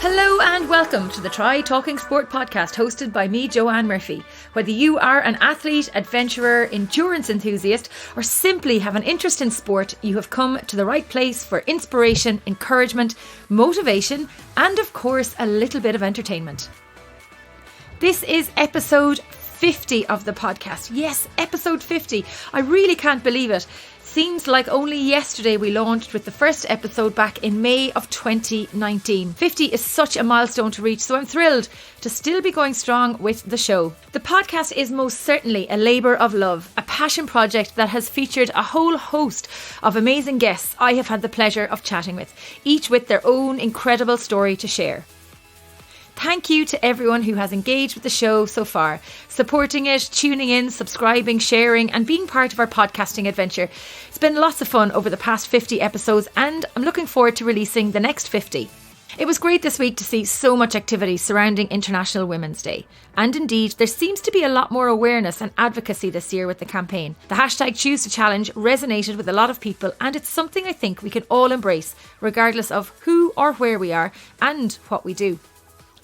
Hello and welcome to the Try Talking Sport podcast hosted by me, Joanne Murphy. Whether you are an athlete, adventurer, endurance enthusiast, or simply have an interest in sport, you have come to the right place for inspiration, encouragement, motivation, and of course, a little bit of entertainment. This is episode 50 of the podcast. Yes, episode 50. I really can't believe it. Seems like only yesterday we launched with the first episode back in May of 2019. 50 is such a milestone to reach, so I'm thrilled to still be going strong with the show. The podcast is most certainly a labour of love, a passion project that has featured a whole host of amazing guests I have had the pleasure of chatting with, each with their own incredible story to share. Thank you to everyone who has engaged with the show so far, supporting it, tuning in, subscribing, sharing and being part of our podcasting adventure. It's been lots of fun over the past 50 episodes and I'm looking forward to releasing the next 50. It was great this week to see so much activity surrounding International Women's Day. And indeed, there seems to be a lot more awareness and advocacy this year with the campaign. The hashtag Choose to Challenge resonated with a lot of people and it's something I think we can all embrace, regardless of who or where we are and what we do.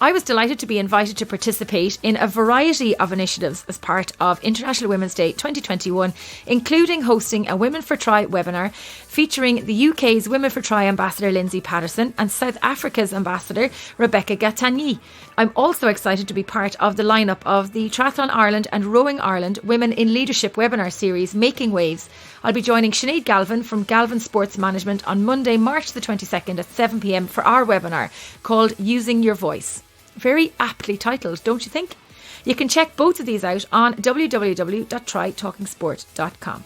I was delighted to be invited to participate in a variety of initiatives as part of International Women's Day 2021, including hosting a Women for Try webinar featuring the UK's Women for Try Ambassador Lindsay Patterson and South Africa's Ambassador Rebecca Gatagny. I'm also excited to be part of the lineup of the Triathlon Ireland and Rowing Ireland Women in Leadership webinar series Making Waves. I'll be joining Sinead Galvin from Galvin Sports Management on Monday, March the 22nd at 7pm for our webinar called Using Your Voice. Very aptly titled, don't you think? You can check both of these out on www.trytalkingsport.com.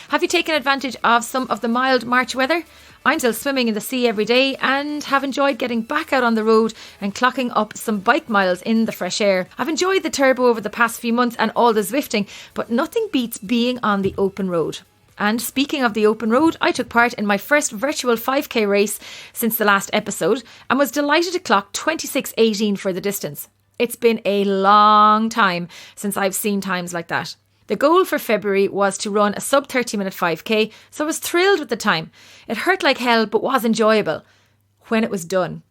Have you taken advantage of some of the mild March weather? I'm still swimming in the sea every day and have enjoyed getting back out on the road and clocking up some bike miles in the fresh air. I've enjoyed the turbo over the past few months and all the Zwifting, but nothing beats being on the open road. And speaking of the open road, I took part in my first virtual 5k race since the last episode and was delighted to clock 26:18 for the distance. It's been a long time since I've seen times like that. The goal for February was to run a sub 30-minute 5k, so I was thrilled with the time. It hurt like hell but was enjoyable when it was done.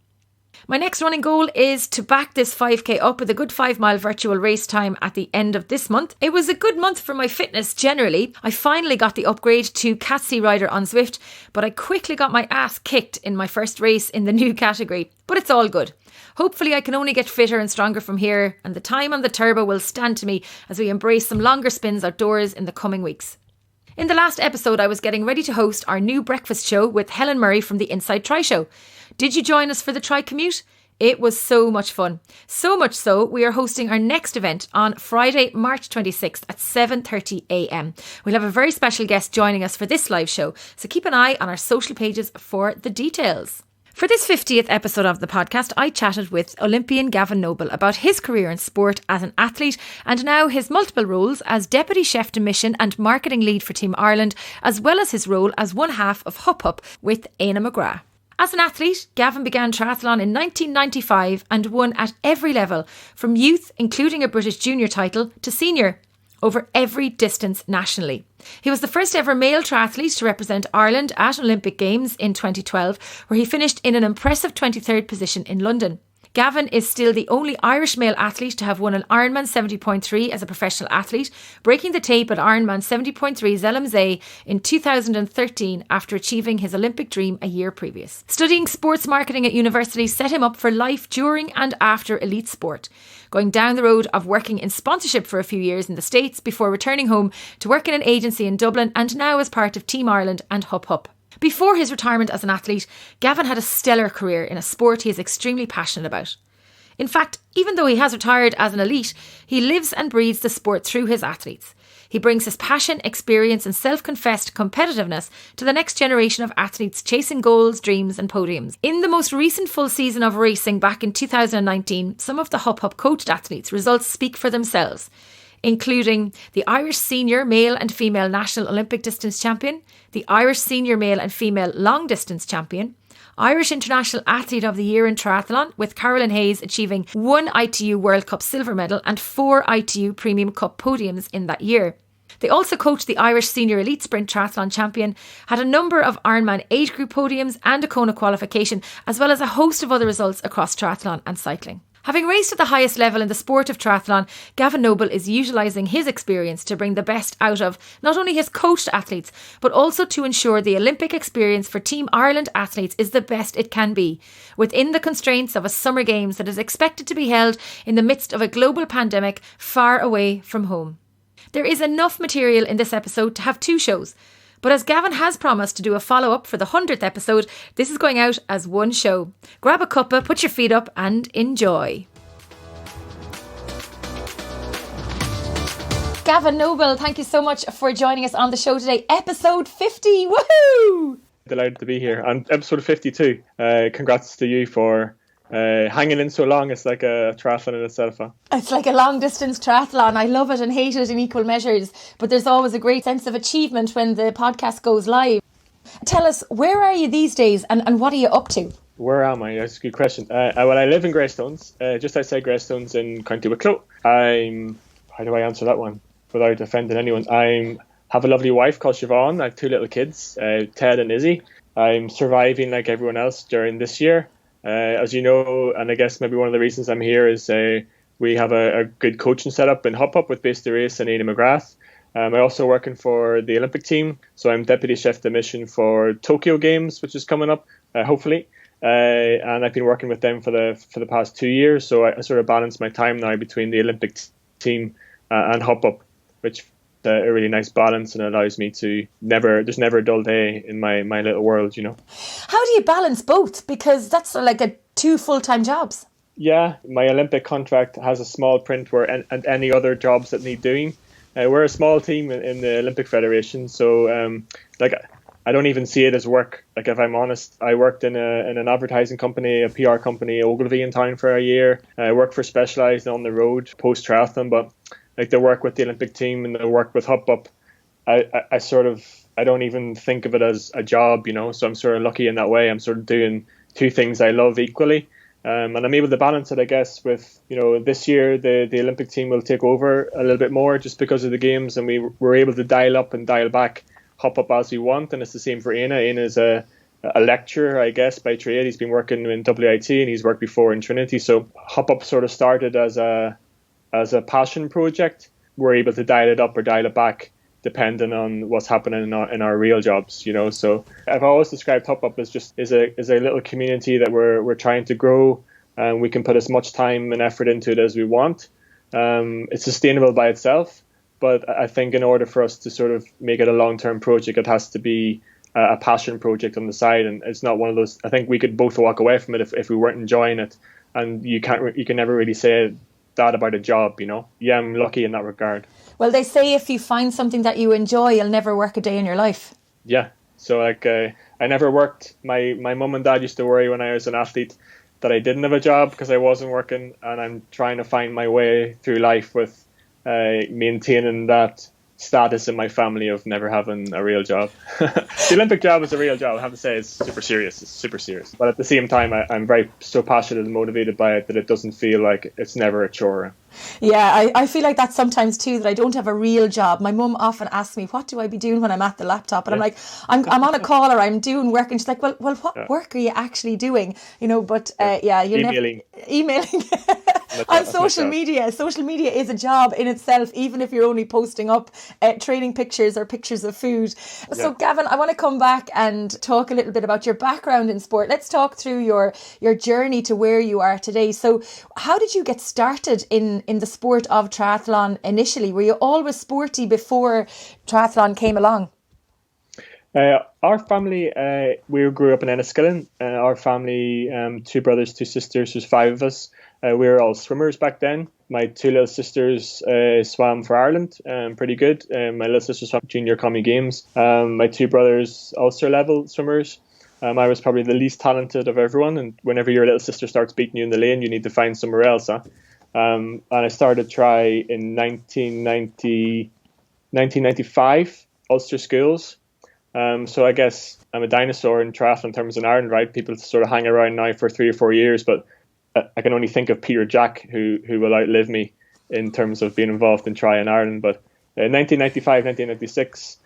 My next running goal is to back this 5k up with a good 5-mile virtual race time at the end of this month. It was a good month for my fitness generally. I finally got the upgrade to Cat C Rider on Zwift, but I quickly got my ass kicked in my first race in the new category. But it's all good. Hopefully I can only get fitter and stronger from here, and the time on the turbo will stand to me as we embrace some longer spins outdoors in the coming weeks. In the last episode, I was getting ready to host our new breakfast show with Helen Murray from the Inside Try Show. Did you join us for the Try Commute? It was so much fun. So much so, we are hosting our next event on Friday, March 26th at 7:30am. We'll have a very special guest joining us for this live show, so keep an eye on our social pages for the details. For this 50th episode of the podcast, I chatted with Olympian Gavin Noble about his career in sport as an athlete and now his multiple roles as Deputy Chef de Mission and Marketing Lead for Team Ireland, as well as his role as one half of HupHup with Eanna McGrath. As an athlete, Gavin began triathlon in 1995 and won at every level, from youth, including a British junior title, to senior, over every distance nationally. He was the first ever male triathlete to represent Ireland at Olympic Games in 2012, where he finished in an impressive 23rd position in London. Gavin is still the only Irish male athlete to have won an Ironman 70.3 as a professional athlete, breaking the tape at Ironman 70.3 Zellamzee in 2013 after achieving his Olympic dream a year previous. Studying sports marketing at university set him up for life during and after elite sport, going down the road of working in sponsorship for a few years in the States before returning home to work in an agency in Dublin and now as part of Team Ireland and HupHup. Before his retirement as an athlete, Gavin had a stellar career in a sport he is extremely passionate about. In fact, even though he has retired as an elite, he lives and breathes the sport through his athletes. He brings his passion, experience and self-confessed competitiveness to the next generation of athletes chasing goals, dreams and podiums. In the most recent full season of racing back in 2019, some of the HupHup coached athletes' results speak for themselves, including the Irish Senior Male and Female National Olympic Distance Champion, the Irish Senior Male and Female Long Distance Champion, Irish International Athlete of the Year in Triathlon, with Carolyn Hayes achieving 1 ITU World Cup silver medal and 4 ITU Premium Cup podiums in that year. They also coached the Irish Senior Elite Sprint Triathlon champion, had a number of Ironman age group podiums and a Kona qualification, as well as a host of other results across triathlon and cycling. Having raced at the highest level in the sport of triathlon, Gavin Noble is utilising his experience to bring the best out of not only his coached athletes, but also to ensure the Olympic experience for Team Ireland athletes is the best it can be, within the constraints of a Summer Games that is expected to be held in the midst of a global pandemic far away from home. There is enough material in this episode to have 2 shows. But as Gavin has promised to do a follow-up for the 100th episode, this is going out as one show. Grab a cuppa, put your feet up and enjoy. Gavin Noble, thank you so much for joining us on the show today. Episode 50, woohoo! Delighted to be here. And episode 52, congrats to you for hanging in so long. It's like a triathlon in itself. Huh? It's like a long distance triathlon. I love it and hate it in equal measures, but there's always a great sense of achievement when the podcast goes live. Tell us, where are you these days and what are you up to? Where am I? That's a good question. Well, I live in Greystones, just outside Greystones in County Wicklow. How do I answer that one without offending anyone? I have a lovely wife called Siobhan. I have 2 little kids, Ted and Izzy. I'm surviving like everyone else during this year. As you know, and I guess maybe one of the reasons I'm here is we have a good coaching setup in HupHup with Base the Race and Eanna McGrath. I'm also working for the Olympic team, so I'm Deputy Chef de Mission for Tokyo Games, which is coming up, hopefully. And I've been working with them for the past 2 years, so I sort of balance my time now between the Olympic team and HupHup, which is a really nice balance and allows me to there's never a dull day in my little world, you know. How do you balance both? Because that's like 2 full-time jobs. Yeah, my Olympic contract has a small print where and any other jobs that need doing. We're a small team in the Olympic Federation, so I don't even see it as work. Like, if I'm honest, I worked in an advertising company, a PR company, Ogilvy in town for a year. I worked for Specialized on the road post triathlon, but like the work with the Olympic team and the work with HupHup, I don't even think of it as a job, you know. So I'm sort of lucky in that way. I'm sort of doing 2 things I love equally, and I'm able to balance it, I guess. With, you know, this year the Olympic team will take over a little bit more just because of the games, and we were able to dial up and dial back HupHup as we want, and it's the same for Eanna. Eanna is a lecturer, I guess, by trade. He's been working in WIT and he's worked before in Trinity. So HupHup sort of started as a passion project. We're able to dial it up or dial it back depending on what's happening in our real jobs, you know. So I've always described HupHup as just as a little community that we're trying to grow, and we can put as much time and effort into it as we want. It's sustainable by itself, but I think in order for us to sort of make it a long-term project, it has to be a passion project on the side, and it's not one of those. I think we could both walk away from it if we weren't enjoying it, and you can never really say that about a job, you know. Yeah, I'm lucky in that regard. Well, they say if you find something that you enjoy, you'll never work a day in your life. Yeah, so like I never worked. My mum and dad used to worry when I was an athlete that I didn't have a job because I wasn't working, and I'm trying to find my way through life with maintaining that status in my family of never having a real job. The Olympic job is a real job, I have to say. It's super serious. But at the same time, I'm very so passionate and motivated by it that it doesn't feel like it's never a chore. Yeah, I feel like that sometimes too, that I don't have a real job. My mum often asks me, what do I be doing when I'm at the laptop? And I'm like, I'm on a call or I'm doing work. And she's like, well, what work are you actually doing? You know, but you're emailing. On social media. Social media is a job in itself, even if you're only posting up training pictures or pictures of food. So Gavin, I want to come back and talk a little bit about your background in sport. Let's talk through your journey to where you are today. So how did you get started in the sport of triathlon initially? Were you always sporty before triathlon came along? Our family, we grew up in Enniskillen. Our family, 2 brothers, 2 sisters, there's 5 of us. We were all swimmers back then. My 2 little sisters swam for Ireland, pretty good. My little sister swam junior commie games. My 2 brothers, Ulster level swimmers. I was probably the least talented of everyone, and whenever your little sister starts beating you in the lane, you need to find somewhere else. And I started try in 1995, Ulster schools. So I guess I'm a dinosaur in triathlon terms in Ireland, right? People sort of hang around now for 3 or 4 years, but I can only think of Peter Jack, who will outlive me in terms of being involved in tri in Ireland. But 1995, 1996,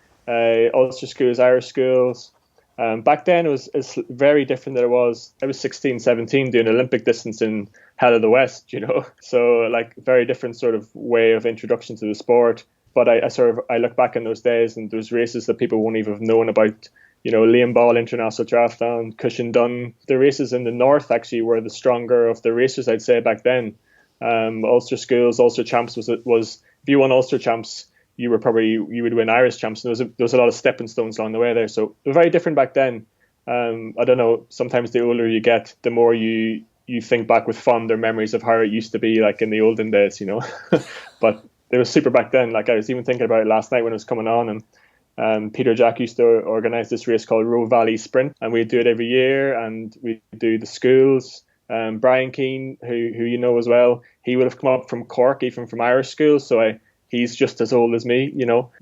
Ulster schools, Irish schools. Back then it's very different than it was. I was 16, 17 doing Olympic distance in hell of the West, So like very different sort of way of introduction to the sport. But I look back in those days and there's races that people won't even have known about. Liam Ball International Triathlon, Cushendun. The races in the north actually were the stronger of the races, I'd say, back then. Ulster schools, Ulster champs was if you won Ulster champs, you would win Irish champs. And there was a lot of stepping stones along the way there. So they were very different back then. I don't know, sometimes the older you get, the more you think back with fonder memories of how it used to be like in the olden days, But it was super back then. Like I was even thinking about it last night when it was coming on, and Peter Jack used to organise this race called Roe Valley Sprint, and we'd do it every year, and we'd do the schools. Brian Keane, who you know as well, he would have come up from Cork, even from Irish schools, so he's just as old as me,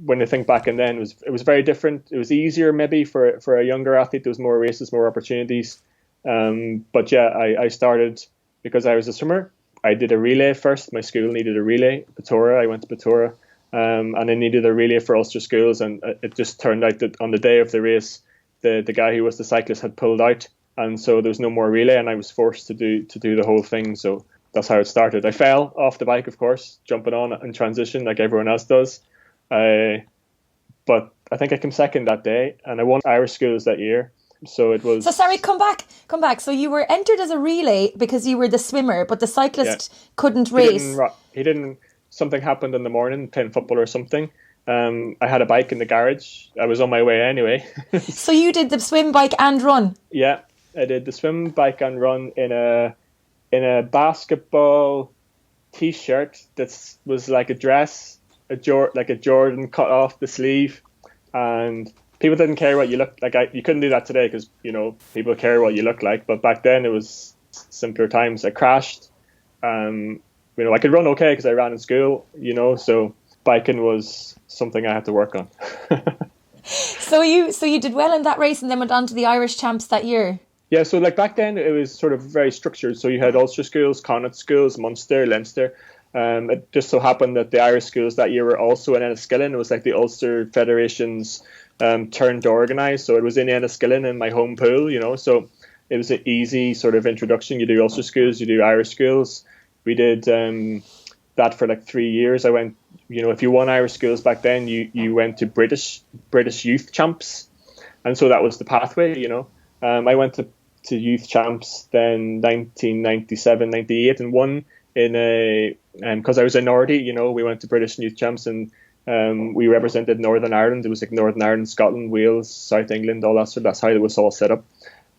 When I think back and then, it was very different. It was easier maybe for a younger athlete. There was more races, more opportunities. But yeah, I started because I was a swimmer. I did a relay first. My school needed a relay, Batora. I went to Batora, and I needed a relay for Ulster schools. And it just turned out that on the day of the race, the guy who was the cyclist had pulled out, and so there was no more relay, and I was forced to do the whole thing. So that's how it started. I fell off the bike, of course, jumping on in transition like everyone else does. But I think I came second that day, and I won Irish schools that year. So it was. So sorry, come back. So you were entered as a relay because you were the swimmer, but the cyclist couldn't race. He didn't. Something happened in the morning, playing football or something. I had a bike in the garage. I was on my way anyway. So you did the swim, bike, and run. Yeah, I did the swim, bike, and run in a basketball T-shirt that was like a dress, like a Jordan cut off the sleeve, and people didn't care what you looked like. You couldn't do that today because people care what you look like, but back then it was simpler times. I crashed. I could run okay because I ran in school, so biking was something I had to work on. So you did well in that race and then went on to the Irish champs that year. Yeah, so like back then it was sort of very structured. So you had Ulster schools, Connacht schools, Munster, Leinster. It just so happened that the Irish schools that year were also in Enniskillen. It was like the Ulster Federation's turn to organise. So it was in Enniskillen in my home pool, so it was an easy sort of introduction. You do Ulster schools, you do Irish schools. We did that for like 3 years. I went, if you won Irish schools back then, you went to British youth champs. And so that was the pathway, I went to youth champs then 1997, 98 and won in because I was a Nordie, we went to British youth champs and we represented Northern Ireland. It was like Northern Ireland, Scotland, Wales, South England, all that. So that's how it was all set up.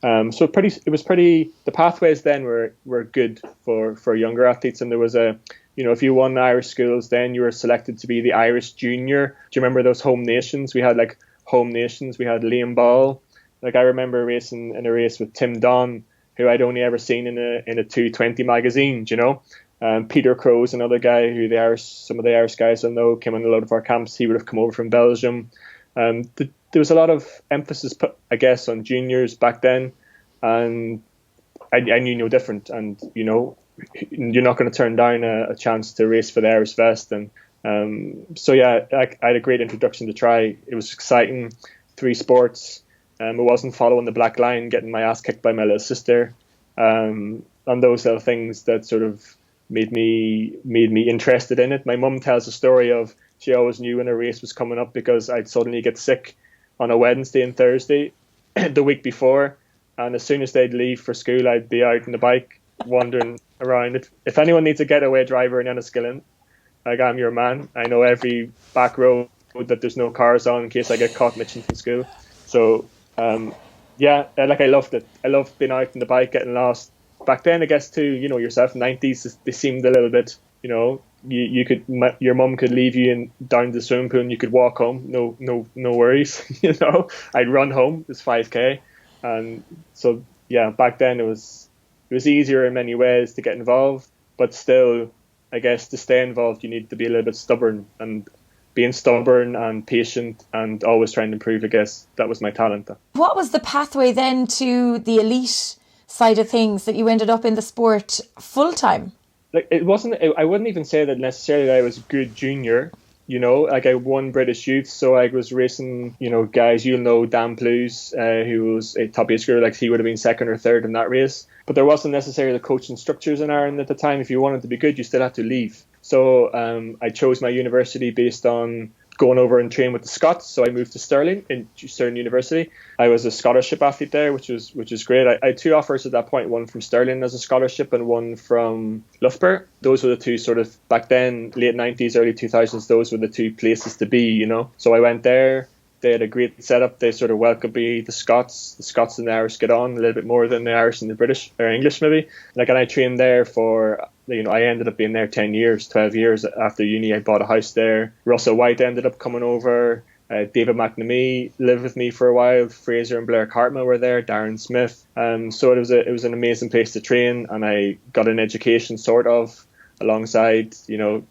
So the pathways then were good for younger athletes. And there was if you won Irish schools, then you were selected to be the Irish junior. Do you remember those home nations? We had like home nations. We had Liam Ball. Like I remember racing in a race with Tim Don, who I'd only ever seen in a 220 magazine, Peter Crow's another guy who some of the Irish guys I know came on a lot of our camps. He would have come over from Belgium. There was a lot of emphasis put, I guess, on juniors back then, and I knew no different. And you're not going to turn down a chance to race for the Irish Vest. And so yeah, I had a great introduction to try. It was exciting, 3 sports. I wasn't following the black line, getting my ass kicked by my little sister, and those are things that sort of made me interested in it. My mum tells a story of she always knew when a race was coming up because I'd suddenly get sick on a Wednesday and Thursday the week before, and as soon as they'd leave for school, I'd be out on the bike wandering around. If anyone needs a getaway driver in Enniskillen, like I'm your man. I know every back road that there's no cars on in case I get caught mitching from school. So I loved it. I loved being out on the bike, getting lost. Back then, I guess too, yourself, 90s, they seemed a little bit, you could, your mum could leave you down the swimming pool and you could walk home. No worries. I'd run home. It was 5k. And so, yeah, back then it was easier in many ways to get involved, but still, I guess to stay involved, you need to be a little bit stubborn, and being stubborn and patient and always trying to improve, I guess that was my talent. What was the pathway then to the elite side of things that you ended up in the sport full time? Like it wasn't. I wouldn't even say that necessarily that I was a good junior. Like I won British Youth, so I was racing, guys, Dan Plews, who was a top age group, like he would have been second or third in that race. But there wasn't necessarily the coaching structures in Ireland at the time. If you wanted to be good, you still had to leave. So I chose my university based on going over and train with the Scots. So I moved to Stirling University. I was a scholarship athlete there, which was great. I had 2 offers at that point, one from Stirling as a scholarship and one from Loughborough. Those were the 2 sort of, back then, late 90s, early 2000s, those were the 2 places to be, So I went there. They had a great setup. They sort of welcomed me. The Scots and the Irish get on a little bit more than the Irish and the British or English maybe. And I trained there for, I ended up being there 10 years, 12 years after uni. I bought a house there. Russell White ended up coming over. David Mcnamee lived with me for a while. Fraser and Blair Cartmel were there. Darren Smith. So it was an amazing place to train, and I got an education sort of alongside,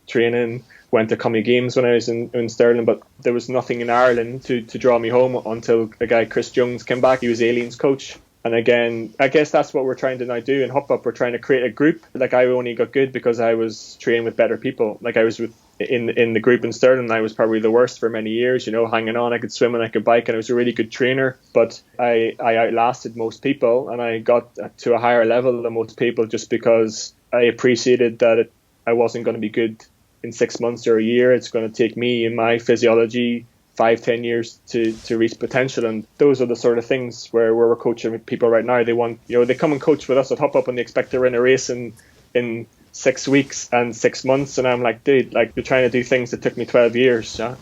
training. Went to Commie Games when I was in Stirling, but there was nothing in Ireland to draw me home until a guy, Chris Jones, came back. He was Alien's coach. And again, I guess that's what we're trying to now do in HupHup. We're trying to create a group. Like, I only got good because I was training with better people. Like, I was in the group in Stirling. I was probably the worst for many years, hanging on. I could swim and I could bike, and I was a really good trainer. But I outlasted most people, and I got to a higher level than most people just because I appreciated that I wasn't going to be good in 6 months or a year. It's going to take me and my physiology 5-10 years to reach potential. And those are the sort of things where we're coaching people right now. They want, they come and coach with us at HupHup and they expect to win a race in 6 weeks and 6 months. And I'm like, dude, like, you're trying to do things that took me 12 years. Yeah?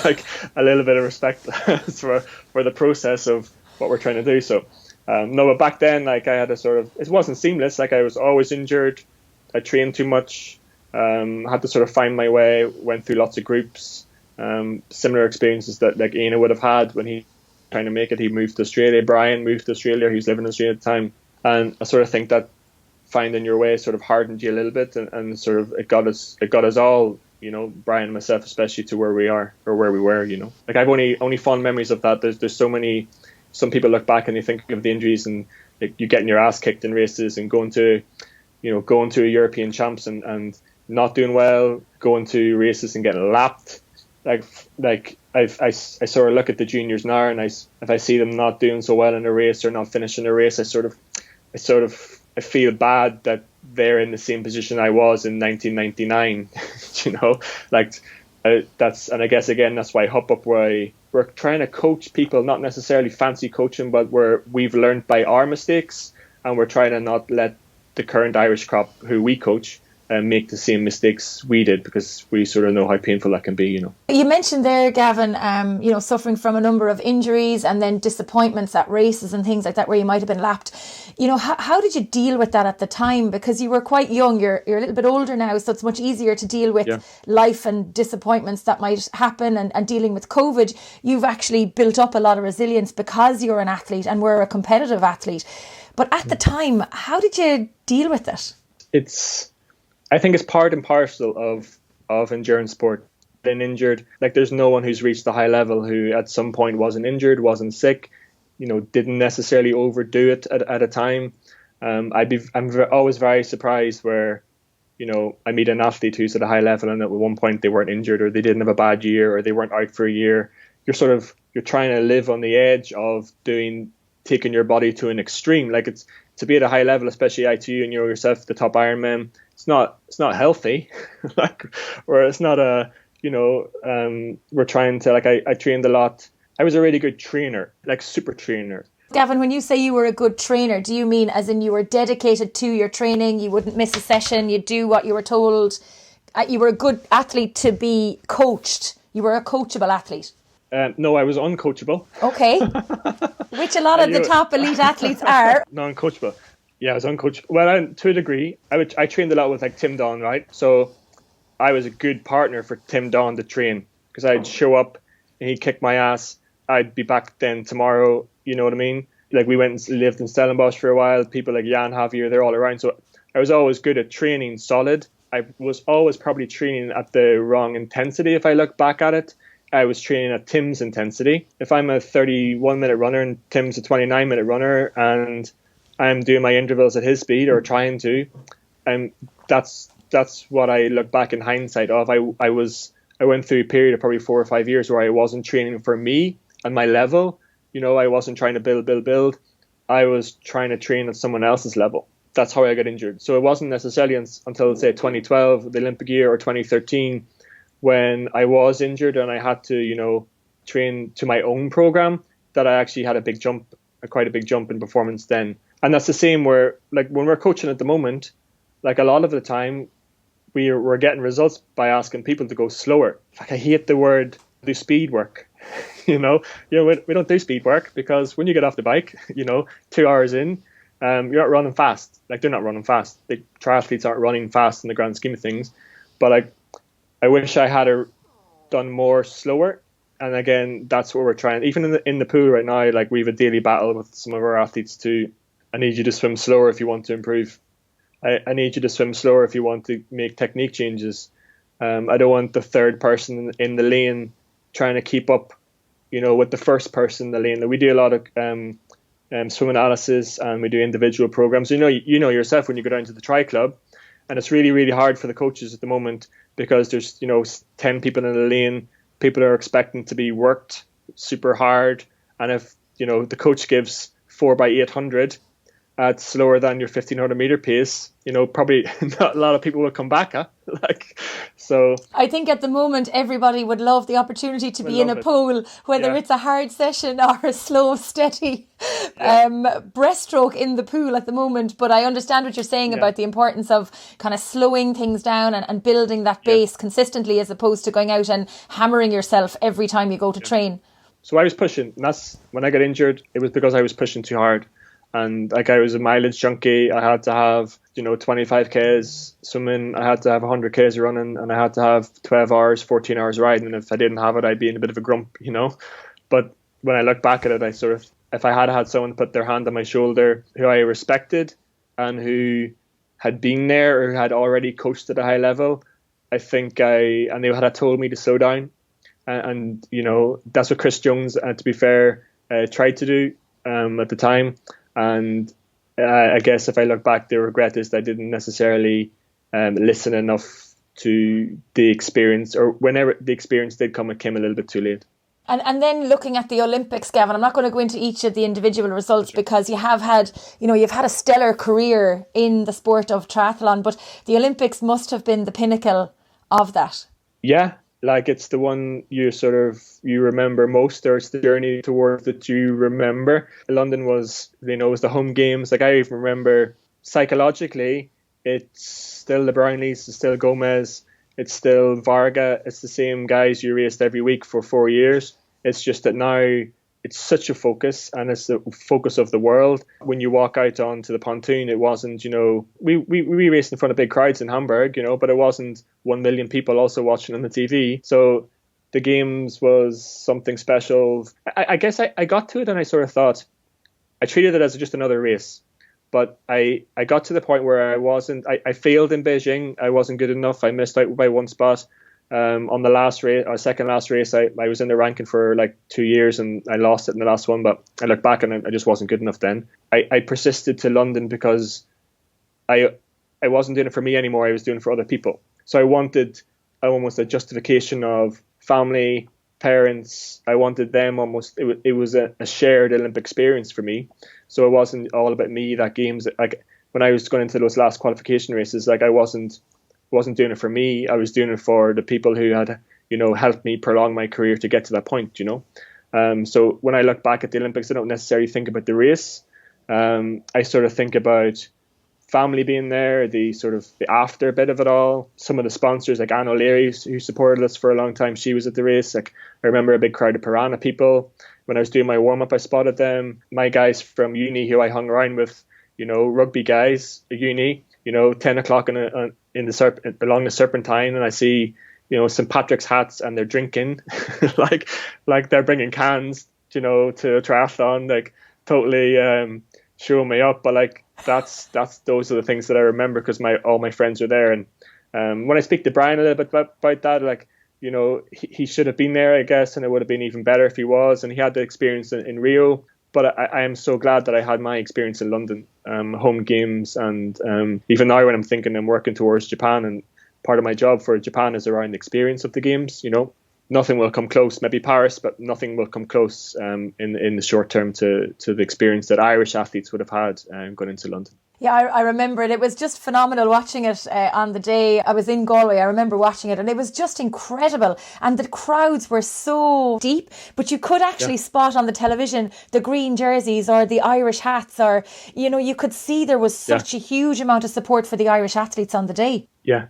Like, a little bit of respect for the process of what we're trying to do. So no, but back then, like, I had it wasn't seamless. Like, I was always injured. I trained too much. Had to sort of find my way, went through lots of groups, similar experiences that like Eanna would have had when he trying to make it. He moved to Australia. Brian moved to Australia. He was living in Australia at the time. And I sort of think that finding your way sort of hardened you a little bit, and sort of it got us all, Brian and myself especially, to where we are, or where we were, Like, I've only fond memories of that. There's so many. Some people look back and they think of the injuries and like, you getting your ass kicked in races and going to a European champs and not doing well, going to races and getting lapped. Like I sort of look at the juniors now, and if I see them not doing so well in a race or not finishing a race, I feel bad that they're in the same position I was in 1999. And I guess again that's why HupHup, we're trying to coach people, not necessarily fancy coaching, but we've learned by our mistakes, and we're trying to not let the current Irish crop who we coach make the same mistakes we did, because we sort of know how painful that can be, You mentioned there, Gavin, suffering from a number of injuries and then disappointments at races and things like that where you might have been lapped. How did you deal with that at the time? Because you were quite young, you're a little bit older now, so it's much easier to deal with life and disappointments that might happen, and dealing with COVID. You've actually built up a lot of resilience because you're an athlete and were a competitive athlete. But at the time, how did you deal with it? I think it's part and parcel of endurance sport. Been injured, like, there's no one who's reached the high level who at some point wasn't injured, wasn't sick, didn't necessarily overdo it at a time. I'm always very surprised where, I meet an athlete who's at a high level and at one point they weren't injured, or they didn't have a bad year, or they weren't out for a year. You're trying to live on the edge of taking your body to an extreme. Like, it's to be at a high level, especially ITU and yourself, the top Ironman. It's not healthy. Or it's not we're trying to, like, I trained a lot. I was a really good trainer, like super trainer. Gavin, when you say you were a good trainer, do you mean as in you were dedicated to your training, you wouldn't miss a session, you'd do what you were told, you were a good athlete to be coached, you were a coachable athlete? No, I was uncoachable. Okay. Which a lot of the top elite athletes are. Non-coachable. Yeah, I was uncoachable. Well, to a degree. I trained a lot with, like, Tim Don, right? So I was a good partner for Tim Don to train, because I'd show up and he'd kick my ass. I'd be back then tomorrow, you know what I mean? Like, we went and lived in Stellenbosch for a while. People like Jan Javier, they're all around. So I was always good at training solid. I was always probably training at the wrong intensity if I look back at it. I was training at Tim's intensity. If I'm a 31-minute runner and Tim's a 29-minute runner and I'm doing my intervals at his speed, or trying to, that's what I look back in hindsight of. I was I went through a period of probably 4 or 5 years where I wasn't training for me and my level. I wasn't trying to build. I was trying to train at someone else's level. That's how I got injured. So it wasn't necessarily until, say, 2012, the Olympic year, or 2013, when I was injured and I had to, train to my own program, that I actually had quite a big jump in performance then. And that's the same where, like, when we're coaching at the moment, like, a lot of the time we're getting results by asking people to go slower. Like, I hate the word do speed work. We don't do speed work, because when you get off the bike, 2 hours in, you're not running fast. Like, they're not running fast. The triathletes aren't running fast in the grand scheme of things. But I wish I had done more slower. And again, that's what we're trying. Even in the pool right now, like, we have a daily battle with some of our athletes too. I need you to swim slower if you want to improve. I need you to swim slower if you want to make technique changes. I don't want the third person in the lane trying to keep up, with the first person in the lane. We do a lot of swim analysis, and we do individual programs. You know yourself when you go down to the tri club, and it's really, really hard for the coaches at the moment, because there's 10 people in the lane. People are expecting to be worked super hard, and if the coach gives 4x800 at slower than your 1500 meter pace, probably not a lot of people will come back. So I think at the moment everybody would love the opportunity to be in a pool, whether it's a hard session or a slow, steady breaststroke in the pool at the moment. But I understand what you're saying about the importance of kind of slowing things down and building that base consistently, as opposed to going out and hammering yourself every time you go to train. So I was pushing, and that's when I got injured. It was because I was pushing too hard. And like, I was a mileage junkie. I had to have 25Ks swimming, I had to have 100Ks running, and I had to have 12 hours, 14 hours riding. And if I didn't have it, I'd be in a bit of a grump, But when I look back at it, I sort of, if I had someone put their hand on my shoulder who I respected and who had been there or had already coached at a high level, I think and they had told me to slow down. And that's what Chris Jones, to be fair, tried to do at the time. And I guess if I look back, the regret is that I didn't necessarily listen enough to the experience, or whenever the experience did come, it came a little bit too late. And then looking at the Olympics, Gavin, I'm not going to go into each of the individual results, because you have had, you've had a stellar career in the sport of triathlon, but the Olympics must have been the pinnacle of that. Yeah. Like, it's the one you remember most, or it's the journey towards that you remember. London was the home games. Like, I even remember psychologically, it's still the Brownlees, it's still Gomez, it's still Varga. It's the same guys you raced every week for 4 years. It's just that now it's such a focus, and it's the focus of the world. When you walk out onto the pontoon, it wasn't, we raced in front of big crowds in Hamburg, but it wasn't 1 million people also watching on the TV. So the games was something special. I guess I got to it and I sort of thought, I treated it as just another race. But I got to the point where I failed in Beijing. I wasn't good enough. I missed out by one spot. On the last race, or second last race, I was in the ranking for like 2 years, and I lost it in the last one. But I look back and I just wasn't good enough then. I persisted to London because I wasn't doing it for me anymore. I was doing it for other people. So I wanted almost a justification of family, parents. I wanted them almost. It was a shared Olympic experience for me. So it wasn't all about me. That games, like when I was going into those last qualification races, like I wasn't doing it for me. I was doing it for the people who had, helped me prolong my career to get to that point, So when I look back at the Olympics, I don't necessarily think about the race. I sort of think about family being there, the after bit of it all. Some of the sponsors, like Anne O'Leary, who supported us for a long time, she was at the race. Like, I remember a big crowd of Piranha people. When I was doing my warm-up, I spotted them. My guys from uni who I hung around with, rugby guys at uni, 10 o'clock along the Serpentine, and I see, St. Patrick's hats, and they're drinking like they're bringing cans, to a triathlon, like totally showing me up. But like those are the things that I remember, because all my friends are there. And when I speak to Brian a little bit about that, like, he should have been there, I guess, and it would have been even better if he was. And he had the experience in Rio. But I am so glad that I had my experience in London, home games, and even now when I'm thinking I'm working towards Japan, and part of my job for Japan is around the experience of the games. Nothing will come close, maybe Paris, but nothing will come close in the short term to the experience that Irish athletes would have had going into London. Yeah, I remember it. It was just phenomenal watching it on the day I was in Galway. I remember watching it and it was just incredible. And the crowds were so deep, but you could actually spot on the television the green jerseys or the Irish hats, or, you could see there was such a huge amount of support for the Irish athletes on the day. Yeah.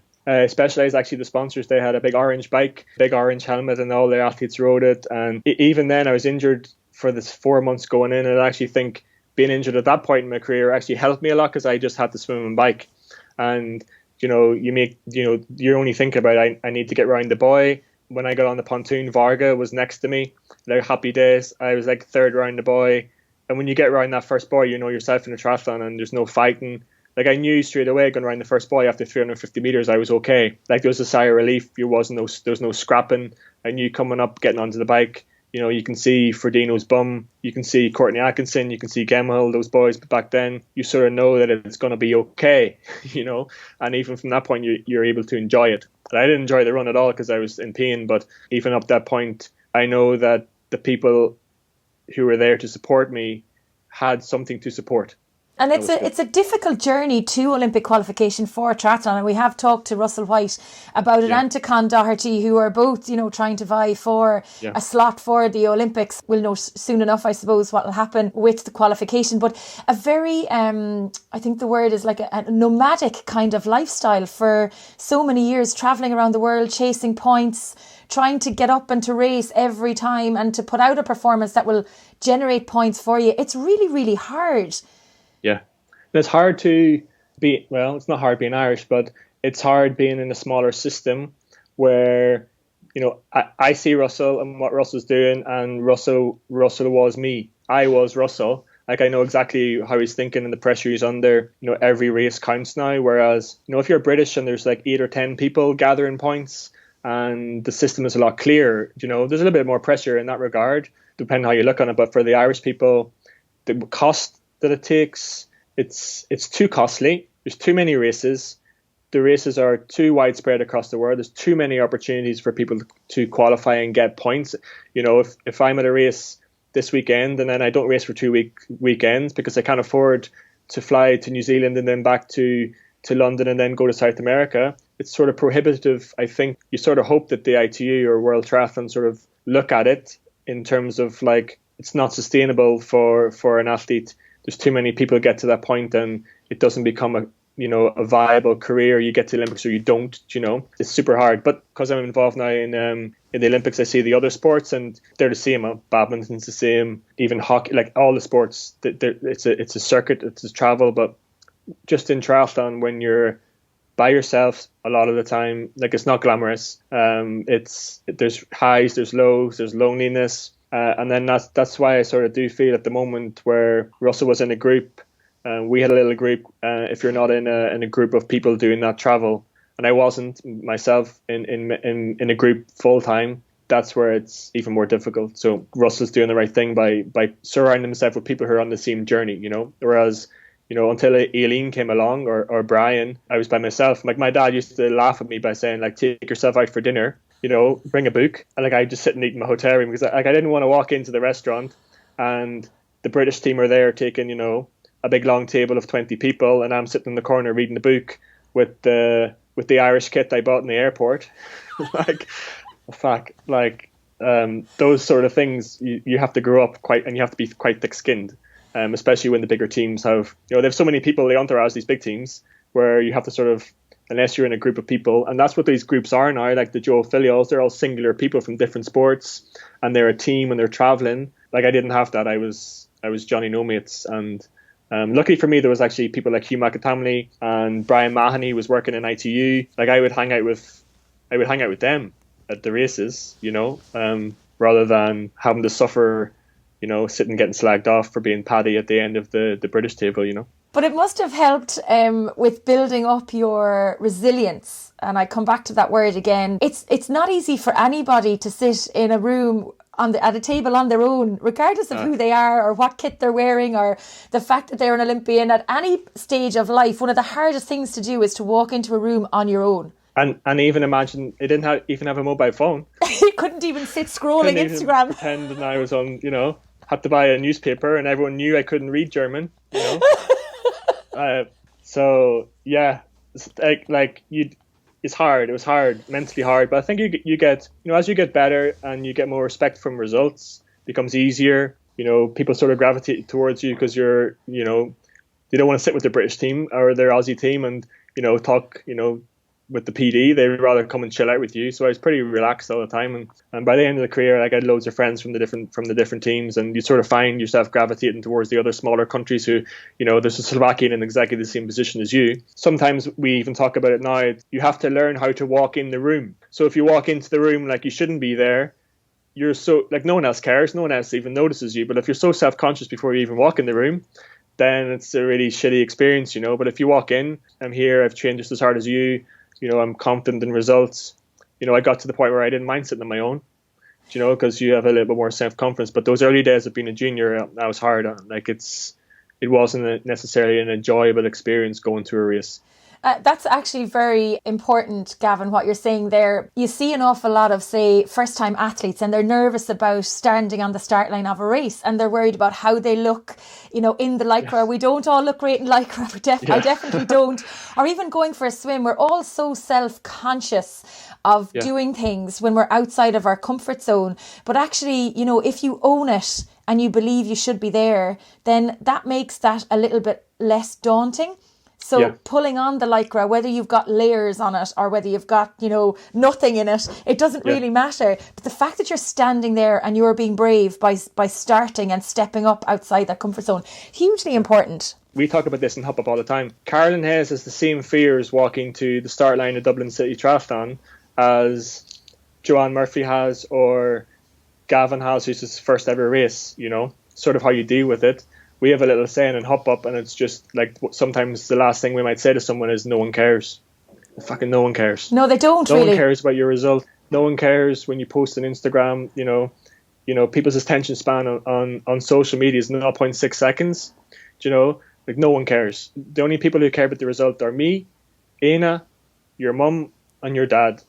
Specialized, actually, the sponsors, they had a big orange bike, big orange helmet, and all the athletes rode it. And even then, I was injured for this 4 months going in, and I actually think being injured at that point in my career actually helped me a lot, because I just had to swim and bike. And you only think about, I need to get around the buoy. When I got on the pontoon, Varga was next to me. Like, happy days. I was like third around the buoy. And when you get around that first buoy, you know yourself in a triathlon, and there's no fighting. Like, I knew straight away going around the first buoy after 350 meters, I was okay. Like, there was a sigh of relief. There was no scrapping. I knew coming up, getting onto the bike, you can see Frodeno's bum, you can see Courtney Atkinson, you can see Gemmill, those boys. But back then, you sort of know that it's going to be okay, And even from that point, you're able to enjoy it. And I didn't enjoy the run at all because I was in pain. But even up that point, I know that the people who were there to support me had something to support. And it's a difficult journey to Olympic qualification for triathlon, and we have talked to Russell White about it and to Con Doherty, who are both, trying to vie for a slot for the Olympics. We'll know soon enough, I suppose, what will happen with the qualification. But a very, I think the word is like a nomadic kind of lifestyle for so many years, travelling around the world, chasing points, trying to get up and to race every time and to put out a performance that will generate points for you. It's really, really hard. Yeah. And it's hard to be, well, it's not hard being Irish, but it's hard being in a smaller system where, I see Russell and what Russell's doing, and Russell was me. I was Russell. Like, I know exactly how he's thinking and the pressure he's under. Every race counts now. Whereas, if you're British and there's like 8 or 10 people gathering points and the system is a lot clearer, there's a little bit more pressure in that regard, depending how you look on it. But for the Irish people, the cost that it takes, it's too costly. There's too many races. The races are too widespread across the world. There's too many opportunities for people to qualify and get points. If I'm at a race this weekend and then I don't race for 2 weekends because I can't afford to fly to New Zealand and then back to London and then go to South America, it's sort of prohibitive. I think you sort of hope that the ITU or World Triathlon sort of look at it in terms of like, it's not sustainable for an athlete. There's too many people get to that point and it doesn't become a viable career. You get to the Olympics or you don't, it's super hard. But because I'm involved now in the Olympics, I see the other sports and they're the same. Badminton's the same, even hockey, like all the sports, it's a circuit, it's a travel. But just in triathlon, when you're by yourself a lot of the time, like, it's not glamorous. There's highs, there's lows, there's loneliness. And then that's why I sort of do feel at the moment where Russell was in a group, we had a little group. If you're not in a group of people doing that travel, and I wasn't myself in a group full time, that's where it's even more difficult. So Russell's doing the right thing by surrounding himself with people who are on the same journey. Whereas until Aileen came along or Brian, I was by myself. Like, my dad used to laugh at me by saying, like, take yourself out for dinner. Bring a book. And like, I just sit and eat in my hotel room because I didn't want to walk into the restaurant and the British team are there taking, a big long table of 20 people and I'm sitting in the corner reading the book with the Irish kit I bought in the airport. Those sort of things, you have to grow up and you have to be quite thick-skinned, especially when the bigger teams have, they have so many people, the entourage, these big teams, where you have to sort of, unless you're in a group of people, and that's what these groups are now, like the Joe Filials, they're all singular people from different sports, and they're a team and they're traveling. Like, I didn't have that. I was Johnny No Mates, and luckily for me, there was actually people like Hugh Mcnamee and Brian Mahoney was working in ITU. Like, I would hang out with them at the races, rather than having to suffer, sitting getting slagged off for being Paddy at the end of the British table, But it must have helped with building up your resilience. And I come back to that word again. It's not easy for anybody to sit in a room at a table on their own, regardless of who they are or what kit they're wearing or the fact that they're an Olympian. At any stage of life, one of the hardest things to do is to walk into a room on your own. And even imagine it didn't even have a mobile phone. You couldn't even sit scrolling Couldn't even Instagram. pretend and I was on, had to buy a newspaper and everyone knew I couldn't read German, so yeah, it's it's hard. It was hard, mentally hard. But I think you get, as you get better and you get more respect from results, it becomes easier. People sort of gravitate towards you because you're, they don't want to sit with the British team or their Aussie team and, talk, with the PD. They'd rather come and chill out with you. So I was pretty relaxed all the time. And by the end of the career, I had loads of friends from the different teams, and you sort of find yourself gravitating towards the other smaller countries who, there's a Slovakian in exactly the same position as you. Sometimes we even talk about it now. You have to learn how to walk in the room. So if you walk into the room like you shouldn't be there, you're so, like, no one else cares. No one else even notices you. But if you're so self-conscious before you even walk in the room, then it's a really shitty experience, But if you walk in, I'm here, I've trained just as hard as you, I'm confident in results. I got to the point where I didn't mind sitting on my own, because you have a little bit more self-confidence. But those early days of being a junior, that was hard. Like it wasn't necessarily an enjoyable experience going to a race. That's actually very important, Gavin, what you're saying there. You see an awful lot of, say, first-time athletes, and they're nervous about standing on the start line of a race, and they're worried about how they look, in the Lycra. Yeah. We don't all look great in Lycra. I definitely don't. Or even going for a swim. We're all so self-conscious of doing things when we're outside of our comfort zone. But actually, if you own it and you believe you should be there, then that makes that a little bit less daunting. So pulling on the Lycra, whether you've got layers on it or whether you've got, nothing in it, it doesn't really matter. But the fact that you're standing there and you're being brave by starting and stepping up outside that comfort zone, hugely important. We talk about this in HupHup all the time. Caroline Hayes has the same fears walking to the start line of Dublin City Triathlon as Joanne Murphy has or Gavin has, who's his first ever race, sort of how you deal with it. We have a little saying in HupHup, and it's just like sometimes the last thing we might say to someone is no one cares. Fucking no one cares. No, they don't no really. No one cares about your result. No one cares when you post on Instagram. People's attention span on social media is 0.6 seconds. Like no one cares. The only people who care about the result are me, Eanna, your mum, and your dad.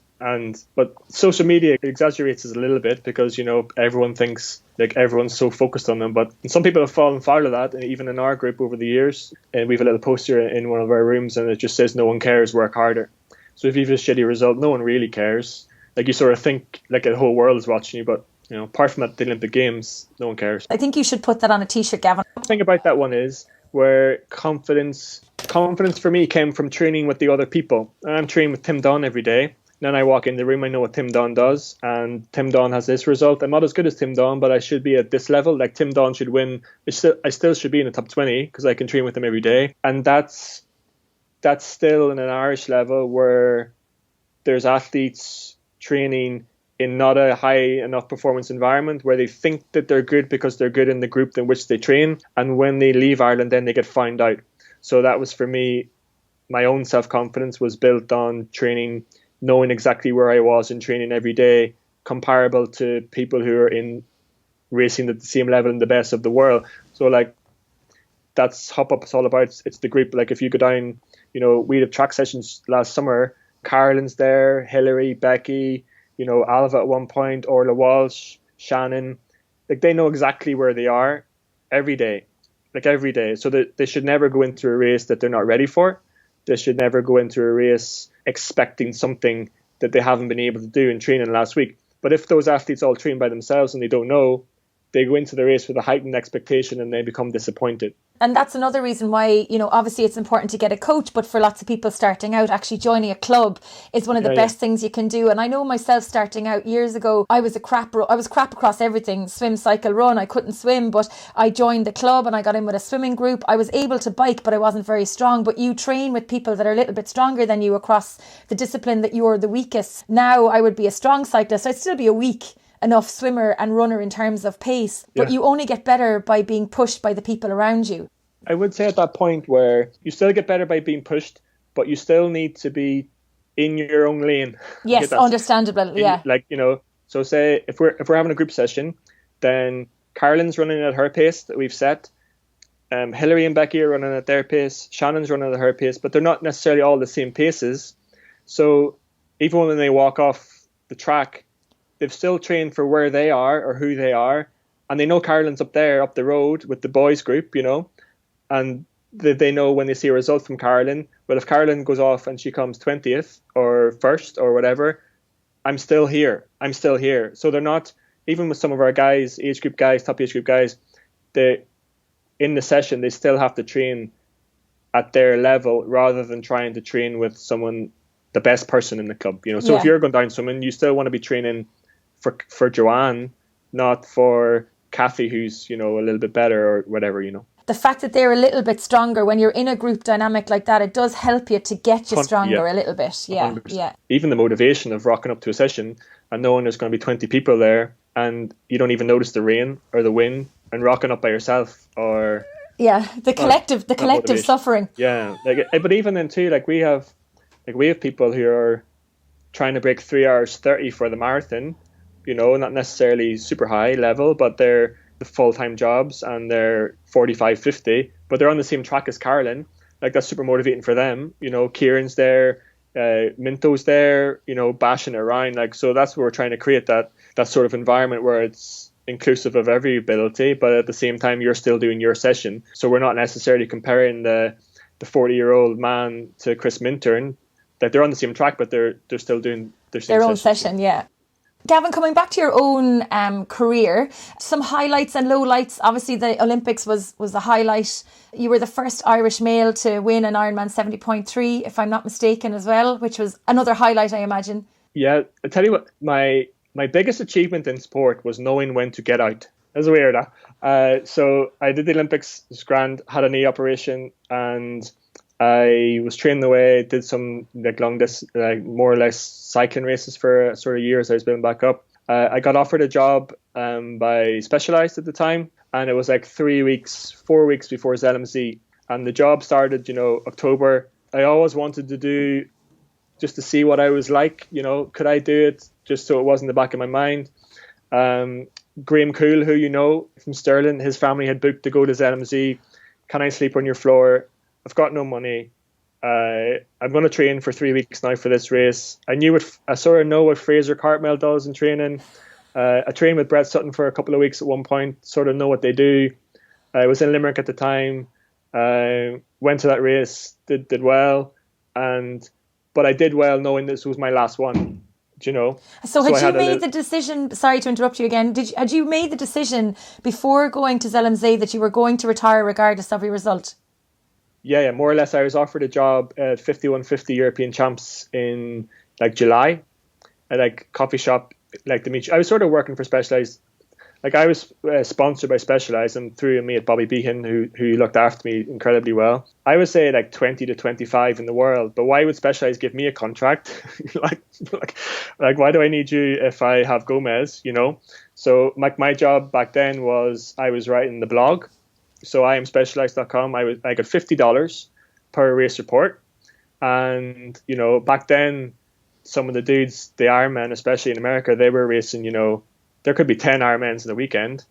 But social media exaggerates it a little bit because, everyone thinks like everyone's so focused on them. But some people have fallen foul of that, and even in our group over the years. And we have a little poster in one of our rooms, and it just says, "No one cares, work harder." So if you have a shitty result, no one really cares. Like you sort of think like the whole world is watching you, but apart from at the Olympic Games, no one cares. I think you should put that on a t-shirt, Gavin. The thing about that one is where confidence for me came from training with the other people. I'm training with Tim Don every day. Then I walk in the room, I know what Tim Don does, and Tim Don has this result. I'm not as good as Tim Don, but I should be at this level. Like Tim Don should win. I still should be in the top 20 because I can train with him every day. And that's still in an Irish level where there's athletes training in not a high enough performance environment where they think that they're good because they're good in the group in which they train. And when they leave Ireland, then they get found out. So that was for me, my own self-confidence was built on training, knowing exactly where I was in training every day, comparable to people who are in racing at the same level and the best of the world. So like, that's HupHup is all about. It's the group. Like if you go down, we had track sessions last summer. Carolyn's there, Hilary, Becky, Alva at one point, Orla Walsh, Shannon. Like they know exactly where they are every day. So that they should never go into a race that they're not ready for. They should never go into a race expecting something that they haven't been able to do in training last week. But if those athletes all train by themselves and they don't know, they go into the race with a heightened expectation and they become disappointed. And that's another reason why, obviously it's important to get a coach, but for lots of people starting out, actually joining a club is one of the best things you can do. And I know myself starting out years ago, I was crap across everything, swim, cycle, run. I couldn't swim, but I joined the club and I got in with a swimming group. I was able to bike, but I wasn't very strong. But you train with people that are a little bit stronger than you across the discipline that you're the weakest. Now I would be a strong cyclist. I'd still be a weak enough swimmer and runner in terms of pace, but you only get better by being pushed by the people around you. I would say at that point where you still get better by being pushed, but you still need to be in your own lane. Yes, understandable. So say if we're having a group session, then Carolyn's running at her pace that we've set. Hilary and Becky are running at their pace. Shannon's running at her pace, but they're not necessarily all the same paces. So even when they walk off the track, they've still trained for where they are or who they are. And they know Carolyn's up there, up the road with the boys group, and they know when they see a result from Carolyn, well, if Carolyn goes off and she comes 20th or first or whatever, I'm still here. So they're not, even with some of our guys, age group guys, top age group guys, in the session, they still have to train at their level rather than trying to train with someone, the best person in the club. So if you're going down swimming, you still want to be training for Joanne, not for Kathy, who's, a little bit better or whatever, The fact that they're a little bit stronger when you're in a group dynamic like that, it does help you to get you stronger a little bit. Yeah, 100%. Yeah. Even the motivation of rocking up to a session and knowing there's going to be 20 people there and you don't even notice the rain or the wind and rocking up by yourself, or the collective suffering. Yeah, but even then too, we have people who are trying to break 3 hours 30 for the marathon. Not necessarily super high level, but they're the full-time jobs and they're 45-50, but they're on the same track as Carolyn. That's super motivating for them. Kieran's there, Minto's there, bashing it around. So that's what we're trying to create, that sort of environment where it's inclusive of every ability, but at the same time you're still doing your session. So we're not necessarily comparing the 40-year-old man to Chris Minturn. They're on the same track, but they're still doing their own session. Yeah. Gavin, coming back to your own career, some highlights and lowlights. Obviously, the Olympics was a highlight. You were the first Irish male to win an Ironman 70.3, if I'm not mistaken, as well, which was another highlight, I imagine. Yeah, I tell you what, my biggest achievement in sport was knowing when to get out. That's weird. So I did the Olympics, it was grand, had a knee operation, and I was training away, did some more or less cycling races for sort of years. I was building back up. I got offered a job by Specialized at the time, and it was 4 weeks before ZLMZ, and the job started, October. I always wanted to do, just to see what I was like, could I do it, just so it was in the back of my mind. Graham Cool, who from Stirling, his family had booked to go to ZLMZ. Can I sleep on your floor? I've got no money. I'm going to train for 3 weeks now for this race. I sort of know what Fraser Cartmel does in training. I trained with Brett Sutton for a couple of weeks at one point, sort of know what they do. I was in Limerick at the time. Went to that race, did well, but I did well knowing this was my last one. So had you made the decision, sorry to interrupt you again, had you made the decision before going to ZLMZ that you were going to retire regardless of your result? Yeah, more or less. I was offered a job at 5150 European Champs in July at coffee shop, the meet. I was sort of working for Specialized. I was sponsored by Specialized and through a mate, Bobby Behan, who looked after me incredibly well. I would say 20 to 25 in the world, but why would Specialized give me a contract? Why do I need you if I have Gomez? So my job back then was I was writing the blog. So IamSpecialized.com. I got $50 per race report, and back then, some of the dudes, the Ironmen, especially in America, they were racing. There could be 10 Ironmans in the weekend.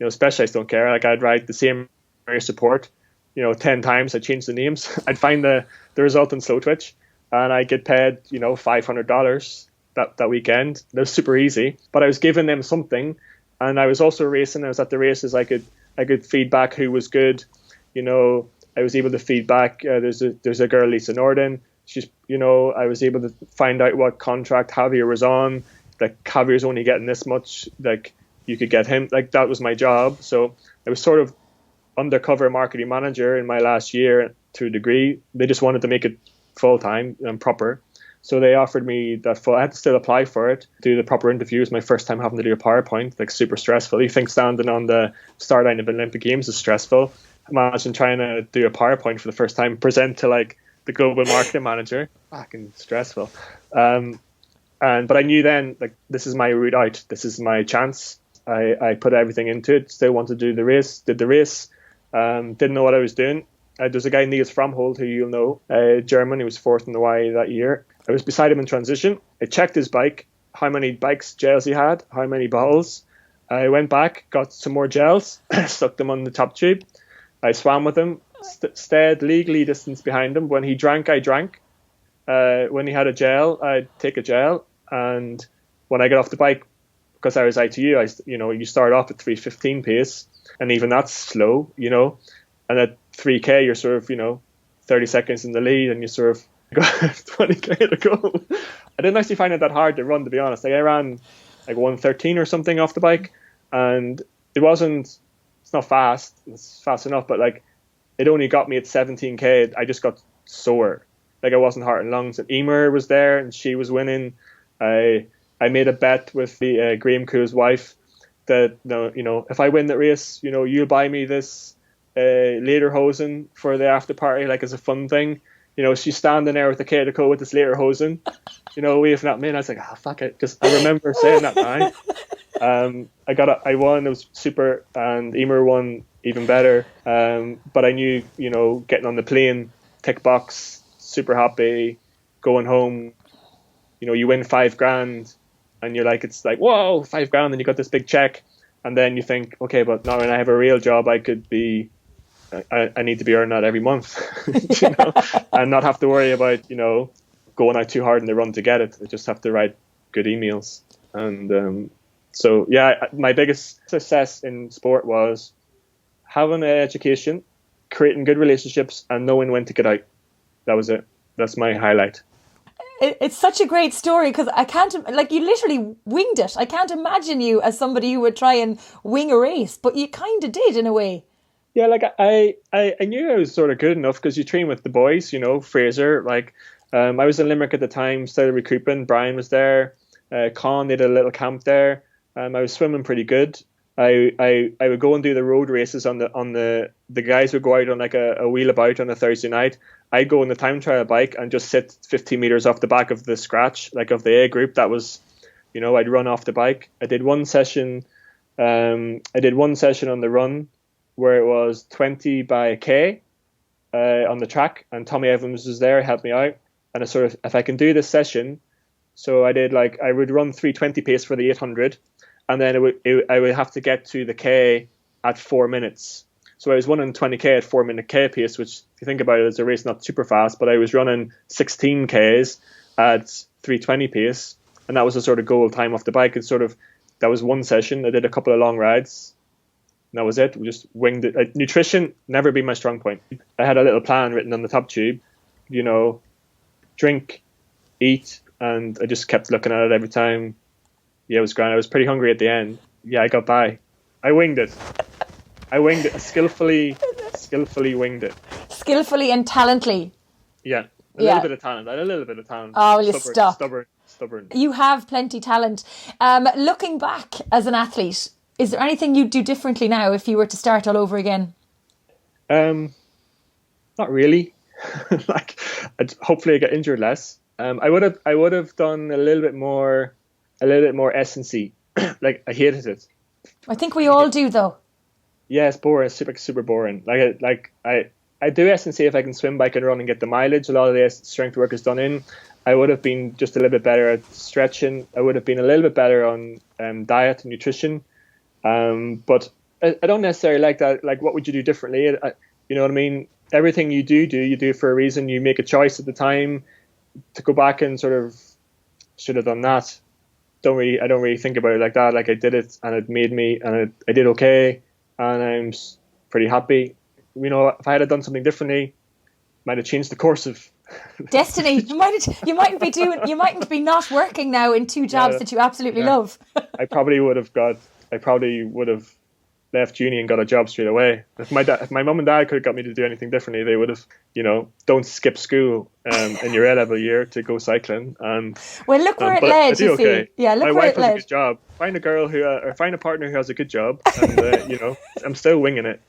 Specialized don't care. I'd write the same race report, 10 times. I'd change the names. I'd find the result in Slow Twitch, and I'd get paid, $500 that weekend. That was super easy. But I was giving them something, and I was also racing. I was at the races. I could feedback who was good. I was able to feedback. There's a girl, Lisa Norden. She's, I was able to find out what contract Javier was on. Javier's only getting this much. You could get him. That was my job. So I was sort of undercover marketing manager in my last year to a degree. They just wanted to make it full time and proper. So they offered me that full. I had to still apply for it, do the proper interviews. My first time having to do a PowerPoint, super stressful. You think standing on the start line of Olympic Games is stressful. Imagine trying to do a PowerPoint for the first time, present to the global marketing manager. Fucking stressful. But I knew then, this is my route out. This is my chance. I put everything into it. Still wanted to do the race. Did the race. Didn't know what I was doing. There's a guy, Niels Framhold, who you'll know, German. He was fourth in the Y that year. I was beside him in transition. I checked his bike, how many bikes gels he had, how many bottles. I went back, got some more gels, stuck them on the top tube. I swam with him, stayed legally distanced behind him. When he drank, I drank. when he had a gel, I'd take a gel, and when I get off the bike, because I was ITU, you start off at 3:15 pace, and even that's slow, and at 3K you're sort of 30 seconds in the lead, and you sort of got 20K to go. I didn't actually find it that hard to run, to be honest. Like, I ran like 1:13 or something off the bike, and it's not fast, it's fast enough, but like it only got me at 17K. I just got sore, like I wasn't heart and lungs. And Emer was there, and she was winning. I made a bet with the Graham Cool's wife that if I win that race, you'll buy me this lederhosen for the after party, like as a fun thing. She's standing there with the K to go with this lederhosen, waving at me, and I was like, fuck it, because I remember saying that now. I won. It was super, and Emer won even better. But I knew, getting on the plane, tick box, super happy, going home. You win $5,000, and you're like, it's like, whoa, $5,000, and you got this big check, and then you think, okay, but now when I have a real job, I need to be earning that every month, and not have to worry about going out too hard in the run to get it. I just have to write good emails. And so yeah, my biggest success in sport was having an education, creating good relationships, and knowing when to get out. That was it. That's my highlight. It's such a great story, because I can't, like, you literally winged it. I can't imagine you as somebody who would try and wing a race, but you kind of did in a way. Yeah, like I knew I was sort of good enough, because you train with the boys, Fraser. Like, I was in Limerick at the time, started recruiting. Brian was there. Con did a little camp there. I was swimming pretty good. I would go and do the road races on the guys would go out on like a wheel about on a Thursday night. I'd go on the time trial bike and just sit 15 meters off the back of the scratch, like of the A group. That was, I'd run off the bike. I did one session on the run where it was 20 by K on the track, and Tommy Evans was there, helped me out. And I sort of, if I can do this session, so I would run 3:20 pace for the 800, and then I would have to get to the K at 4 minutes. So I was running 20K at 4 minute K pace, which, if you think about it, is a race not super fast, but I was running 16Ks at 3:20 pace, and that was a sort of goal time off the bike. And that was one session. I did a couple of long rides, and that was it. We just winged it. Nutrition never been my strong point. I had a little plan written on the top tube, drink, eat, and I just kept looking at it every time. Yeah, it was grand. I was pretty hungry at the end. Yeah, I got by. I winged it. I skillfully winged it. Skillfully and talently. Yeah, a little bit of talent. I had a little bit of talent. Oh, will you stop? Stubborn. You have plenty talent. Looking back as an athlete, is there anything you'd do differently now if you were to start all over again? Not really. Hopefully I get injured less. I would have done a little bit more S&C. Like, I hated it. I think we all do, though. Yeah, it's boring. It's super boring. I do S&C if I can swim, bike, and run and get the mileage. A lot of the strength work is done in. I would have been just a little bit better at stretching. I would have been a little bit better on diet and nutrition. But I don't necessarily like that. Like, what would you do differently? You know what I mean? Everything you do for a reason. You make a choice at the time. To go back and sort of should have done that. I don't really think about it like that. Like, I did it, and it made me, and I did okay, and I'm pretty happy. If I had done something differently, might have changed the course of destiny. You mightn't be not working now in two jobs that you absolutely love. I probably would have left uni and got a job straight away. If my mum and dad could have got me to do anything differently, they would have, don't skip school in your A-level year to go cycling. And well, look where it led. You see, yeah, look where it led. My wife has a good job. Find a girl or find a partner who has a good job, and I'm still winging it.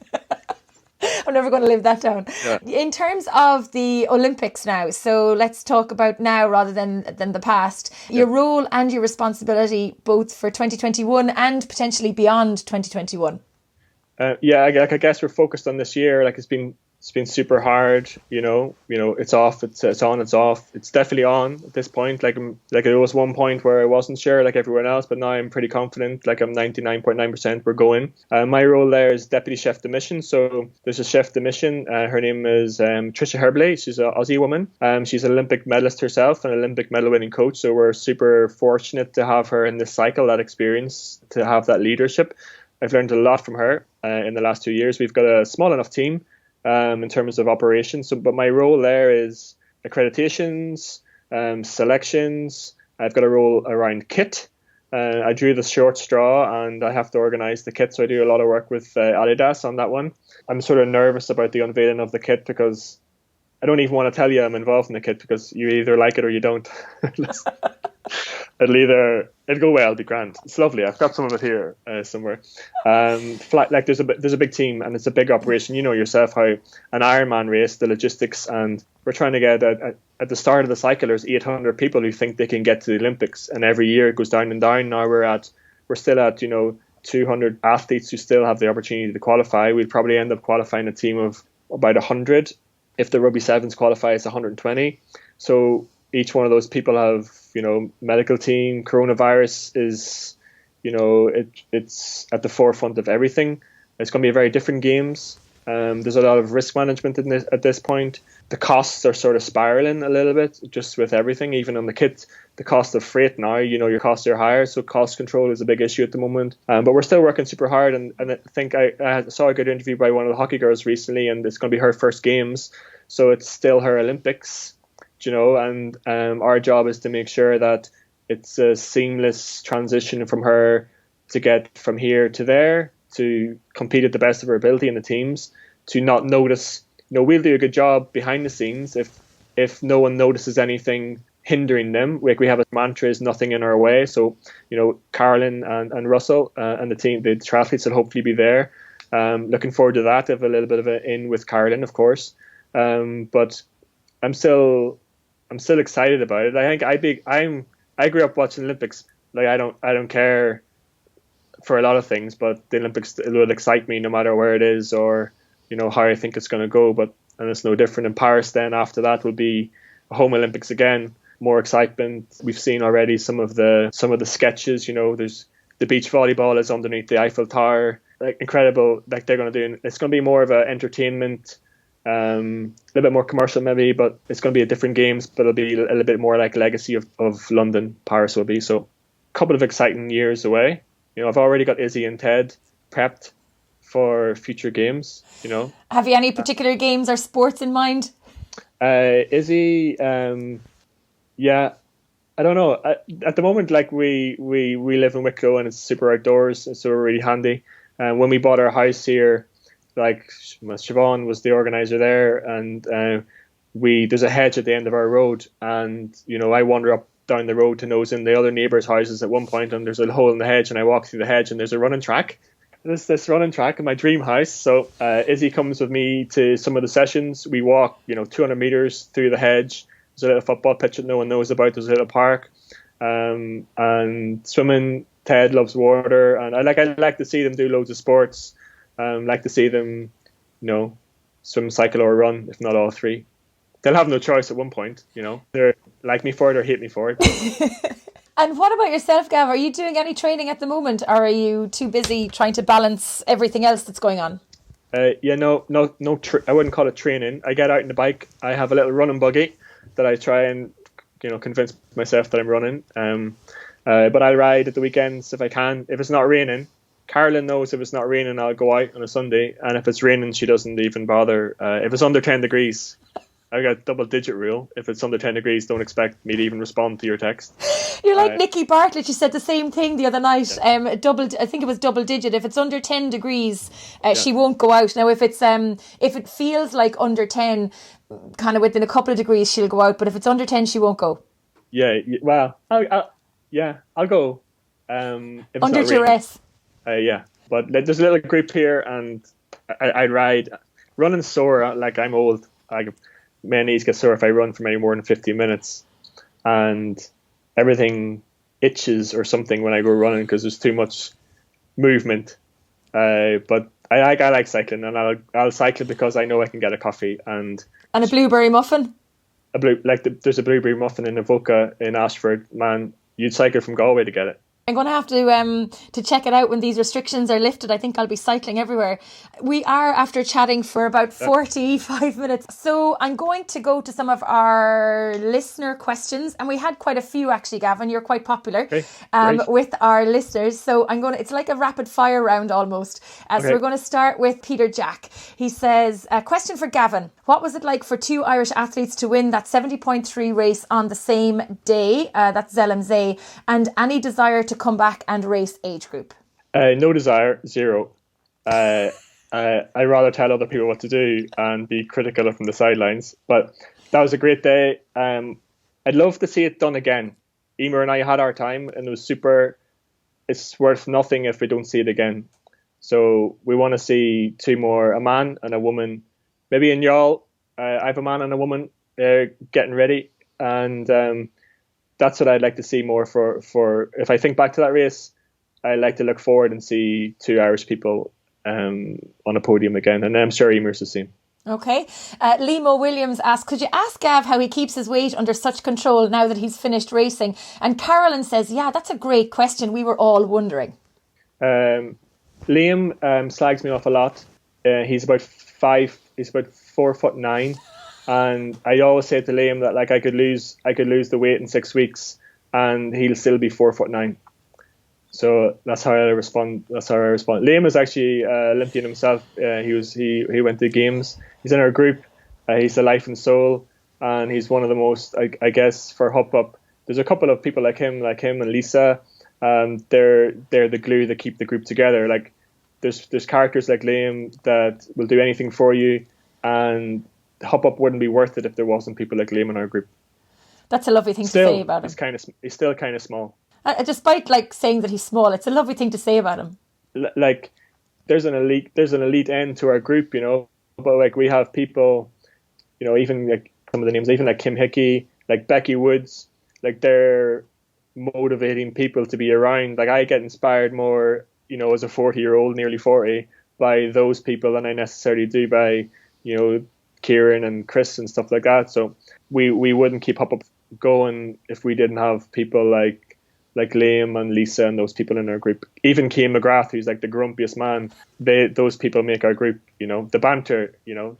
I'm never going to live that down. Yeah. In terms of the Olympics now, so let's talk about now rather than the past. Your role and your responsibility both for 2021 and potentially beyond 2021. I guess we're focused on this year. Like, it's been It's been super hard, it's off, it's on, it's off. It's definitely on at this point. Like there was one point where I wasn't sure, like everyone else, but now I'm pretty confident. Like I'm 99.9% we're going. My role there is deputy chef de mission. So there's a chef de mission. Her name is Trisha Herbley. She's an Aussie woman. She's an Olympic medalist herself, an Olympic medal winning coach. So we're super fortunate to have her in this cycle, that experience, to have that leadership. I've learned a lot from her in the last 2 years. We've got a small enough team in terms of operations. So, but my role there is accreditations, selections. I've got a role around kit. I drew the short straw and I have to organise the kit. So I do a lot of work with Adidas on that one. I'm sort of nervous about the unveiling of the kit because I don't even want to tell you I'm involved in the kit because you either like it or you don't. It'll go well, it'll be grand. It's lovely. I've got some of it here somewhere. Like there's a big team and it's a big operation. You know yourself how an Ironman race, the logistics, and we're trying to get at the start of the cycle. There's 800 people who think they can get to the Olympics, and every year it goes down and down. Now we're still at 200 athletes who still have the opportunity to qualify. We'll probably end up qualifying a team of about 100. If the rugby sevens qualify, it's 120. So each one of those people have, medical team. Coronavirus is, it's at the forefront of everything. It's going to be a very different games. There's a lot of risk management at this point. The costs are sort of spiraling a little bit, just with everything. Even on the kit, the cost of freight now, your costs are higher, so cost control is a big issue at the moment. But we're still working super hard, and I think I saw a good interview by one of the hockey girls recently, and it's going to be her first games, so it's still her Olympics. And our job is to make sure that it's a seamless transition from her to get from here to there, to compete at the best of her ability in the teams, to not notice. We'll do a good job behind the scenes if no one notices anything hindering them. Like we have a mantra is nothing in our way. So, Carolyn and Russell and the team, the triathletes will hopefully be there. Looking forward to that. I have a little bit of an in with Carolyn, of course. But I'm still excited about it. I think I grew up watching Olympics. Like I don't care for a lot of things, but the Olympics, it will excite me no matter where it is or how I think it's going to go. And it's no different in Paris. Then after that will be a home Olympics again. More excitement. We've seen already some of the sketches. There's the beach volleyball is underneath the Eiffel Tower. Like incredible. Like they're going to do. It's going to be more of an entertainment. A little bit more commercial maybe, but it's going to be a different games, but it'll be a little bit more like legacy of London. Paris will be. So a couple of exciting years away. I've already got Izzy and Ted prepped for future games. Have you any particular games or sports in mind? Izzy, yeah, I don't know. At the moment, like we live in Wicklow and it's super outdoors, so we're really handy. When we bought our house here, like Siobhan was the organizer there, and there's a hedge at the end of our road, and I wander up down the road to nose in the other neighbours' houses at one point, and there's a hole in the hedge, and I walk through the hedge, and there's a running track. There's this running track in my dream house. So Izzy comes with me to some of the sessions. We walk 200 meters through the hedge. There's a little football pitch that no one knows about. There's a little park, and swimming. Ted loves water, and I like to see them do loads of sports. Like to see them, swim, cycle, or run, if not all three. They'll have no choice at one point, They're like me for it or hate me for it. And what about yourself, Gav? Are you doing any training at the moment, or are you too busy trying to balance everything else that's going on? No. I wouldn't call it training. I get out on the bike. I have a little running buggy that I try and, convince myself that I'm running. But I'll ride at the weekends if I can. If it's not raining, Carolyn knows if it's not raining, I'll go out on a Sunday. And if it's raining, she doesn't even bother. If it's under 10 degrees, I've got a double-digit rule. If it's under 10 degrees, don't expect me to even respond to your text. You're like Nikki Bartlett. She said the same thing the other night. Yeah. I think it was double-digit. If it's under 10 degrees, she won't go out. Now, if it feels like under 10, kind of within a couple of degrees, she'll go out. But if it's under 10, she won't go. Yeah, well, I'll go. If it's under duress. Yeah, but there's a little group here, and I ride. Running sore, like I'm old. My knees get sore if I run for any more than 15 minutes, and everything itches or something when I go running because there's too much movement. But I like cycling, and I'll cycle because I know I can get a coffee and a blueberry muffin. There's a blueberry muffin in Avoca in Ashford. Man, you'd cycle from Galway to get it. I'm going to have to check it out when these restrictions are lifted. I think I'll be cycling everywhere. We are, after chatting for about 45 minutes. So I'm going to go to some of our listener questions. And we had quite a few, actually, Gavin. You're quite popular with our listeners. So it's like a rapid fire round almost. So we're going to start with Peter Jack. He says, a question for Gavin. What was it like for two Irish athletes to win that 70.3 race on the same day? That's Zell and Zay. And any desire to come back and race age group? No desire, zero. I rather tell other people what to do and be critical from the sidelines. But that was a great day. I'd love to see it done again. Emer and I had our time, and it was super. It's worth nothing if we don't see it again. So we want to see two more, a man and a woman. Maybe in Youghal, I have a man and a woman getting ready, and that's what I'd like to see more for. If I think back to that race, I like to look forward and see two Irish people on a podium again, and I'm sure Emer's the same. Okay. Limo Williams asks, could you ask Gav how he keeps his weight under such control now that he's finished racing? And Carolyn says, yeah, that's a great question. We were all wondering. Liam slags me off a lot. He's about 4'9", and I always say to Liam that I could lose the weight in 6 weeks, and he'll still be 4'9". So that's how I respond. Liam is actually Olympian himself. He went to games. He's in our group. He's the life and soul, and he's one of the most. I guess for HupHup, there's a couple of people like him and Lisa. They're the glue that keep the group together. There's characters like Liam that will do anything for you, and HupHup wouldn't be worth it if there wasn't people like Liam in our group. That's a lovely thing to say about him. He's still kind of small. Despite saying that he's small, it's a lovely thing to say about him. There's an elite end to our group, but we have people, even some of the names, even Kim Hickey, Becky Woods, they're motivating people to be around. I get inspired more, as a 40-year-old, nearly 40, by those people than I necessarily do by, Kieran and Chris and stuff like that. So we wouldn't keep HupHup going if we didn't have people like Liam and Lisa and those people in our group. Even Eanna McGrath, who's the grumpiest man, those people make our group, the banter,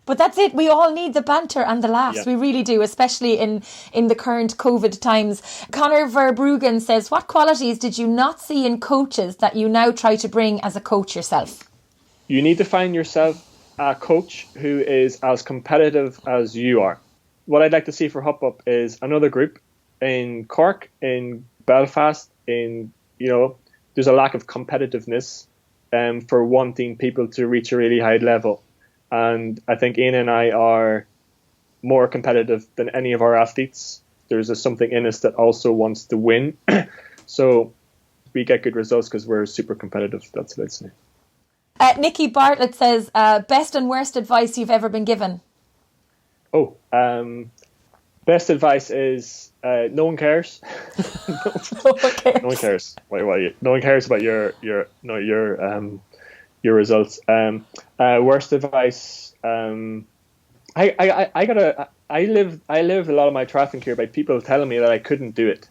But that's it. We all need the banter and the laughs. Yeah. We really do, especially in the current COVID times. Connor Verbruggen says, what qualities did you not see in coaches that you now try to bring as a coach yourself? You need to find yourself a coach who is as competitive as you are. What I'd like to see for HupHup is another group in Cork, in Belfast, there's a lack of competitiveness for wanting people to reach a really high level. And I think Eanna and I are more competitive than any of our athletes. There's something in us that also wants to win. So we get good results because we're super competitive. That's what I'd say. Nikki Bartlett says, best and worst advice you've ever been given? Best advice is no one cares. No one cares. No one cares. No one cares about your results. Worst advice. I live a lot of my triathlon career by people telling me that I couldn't do it.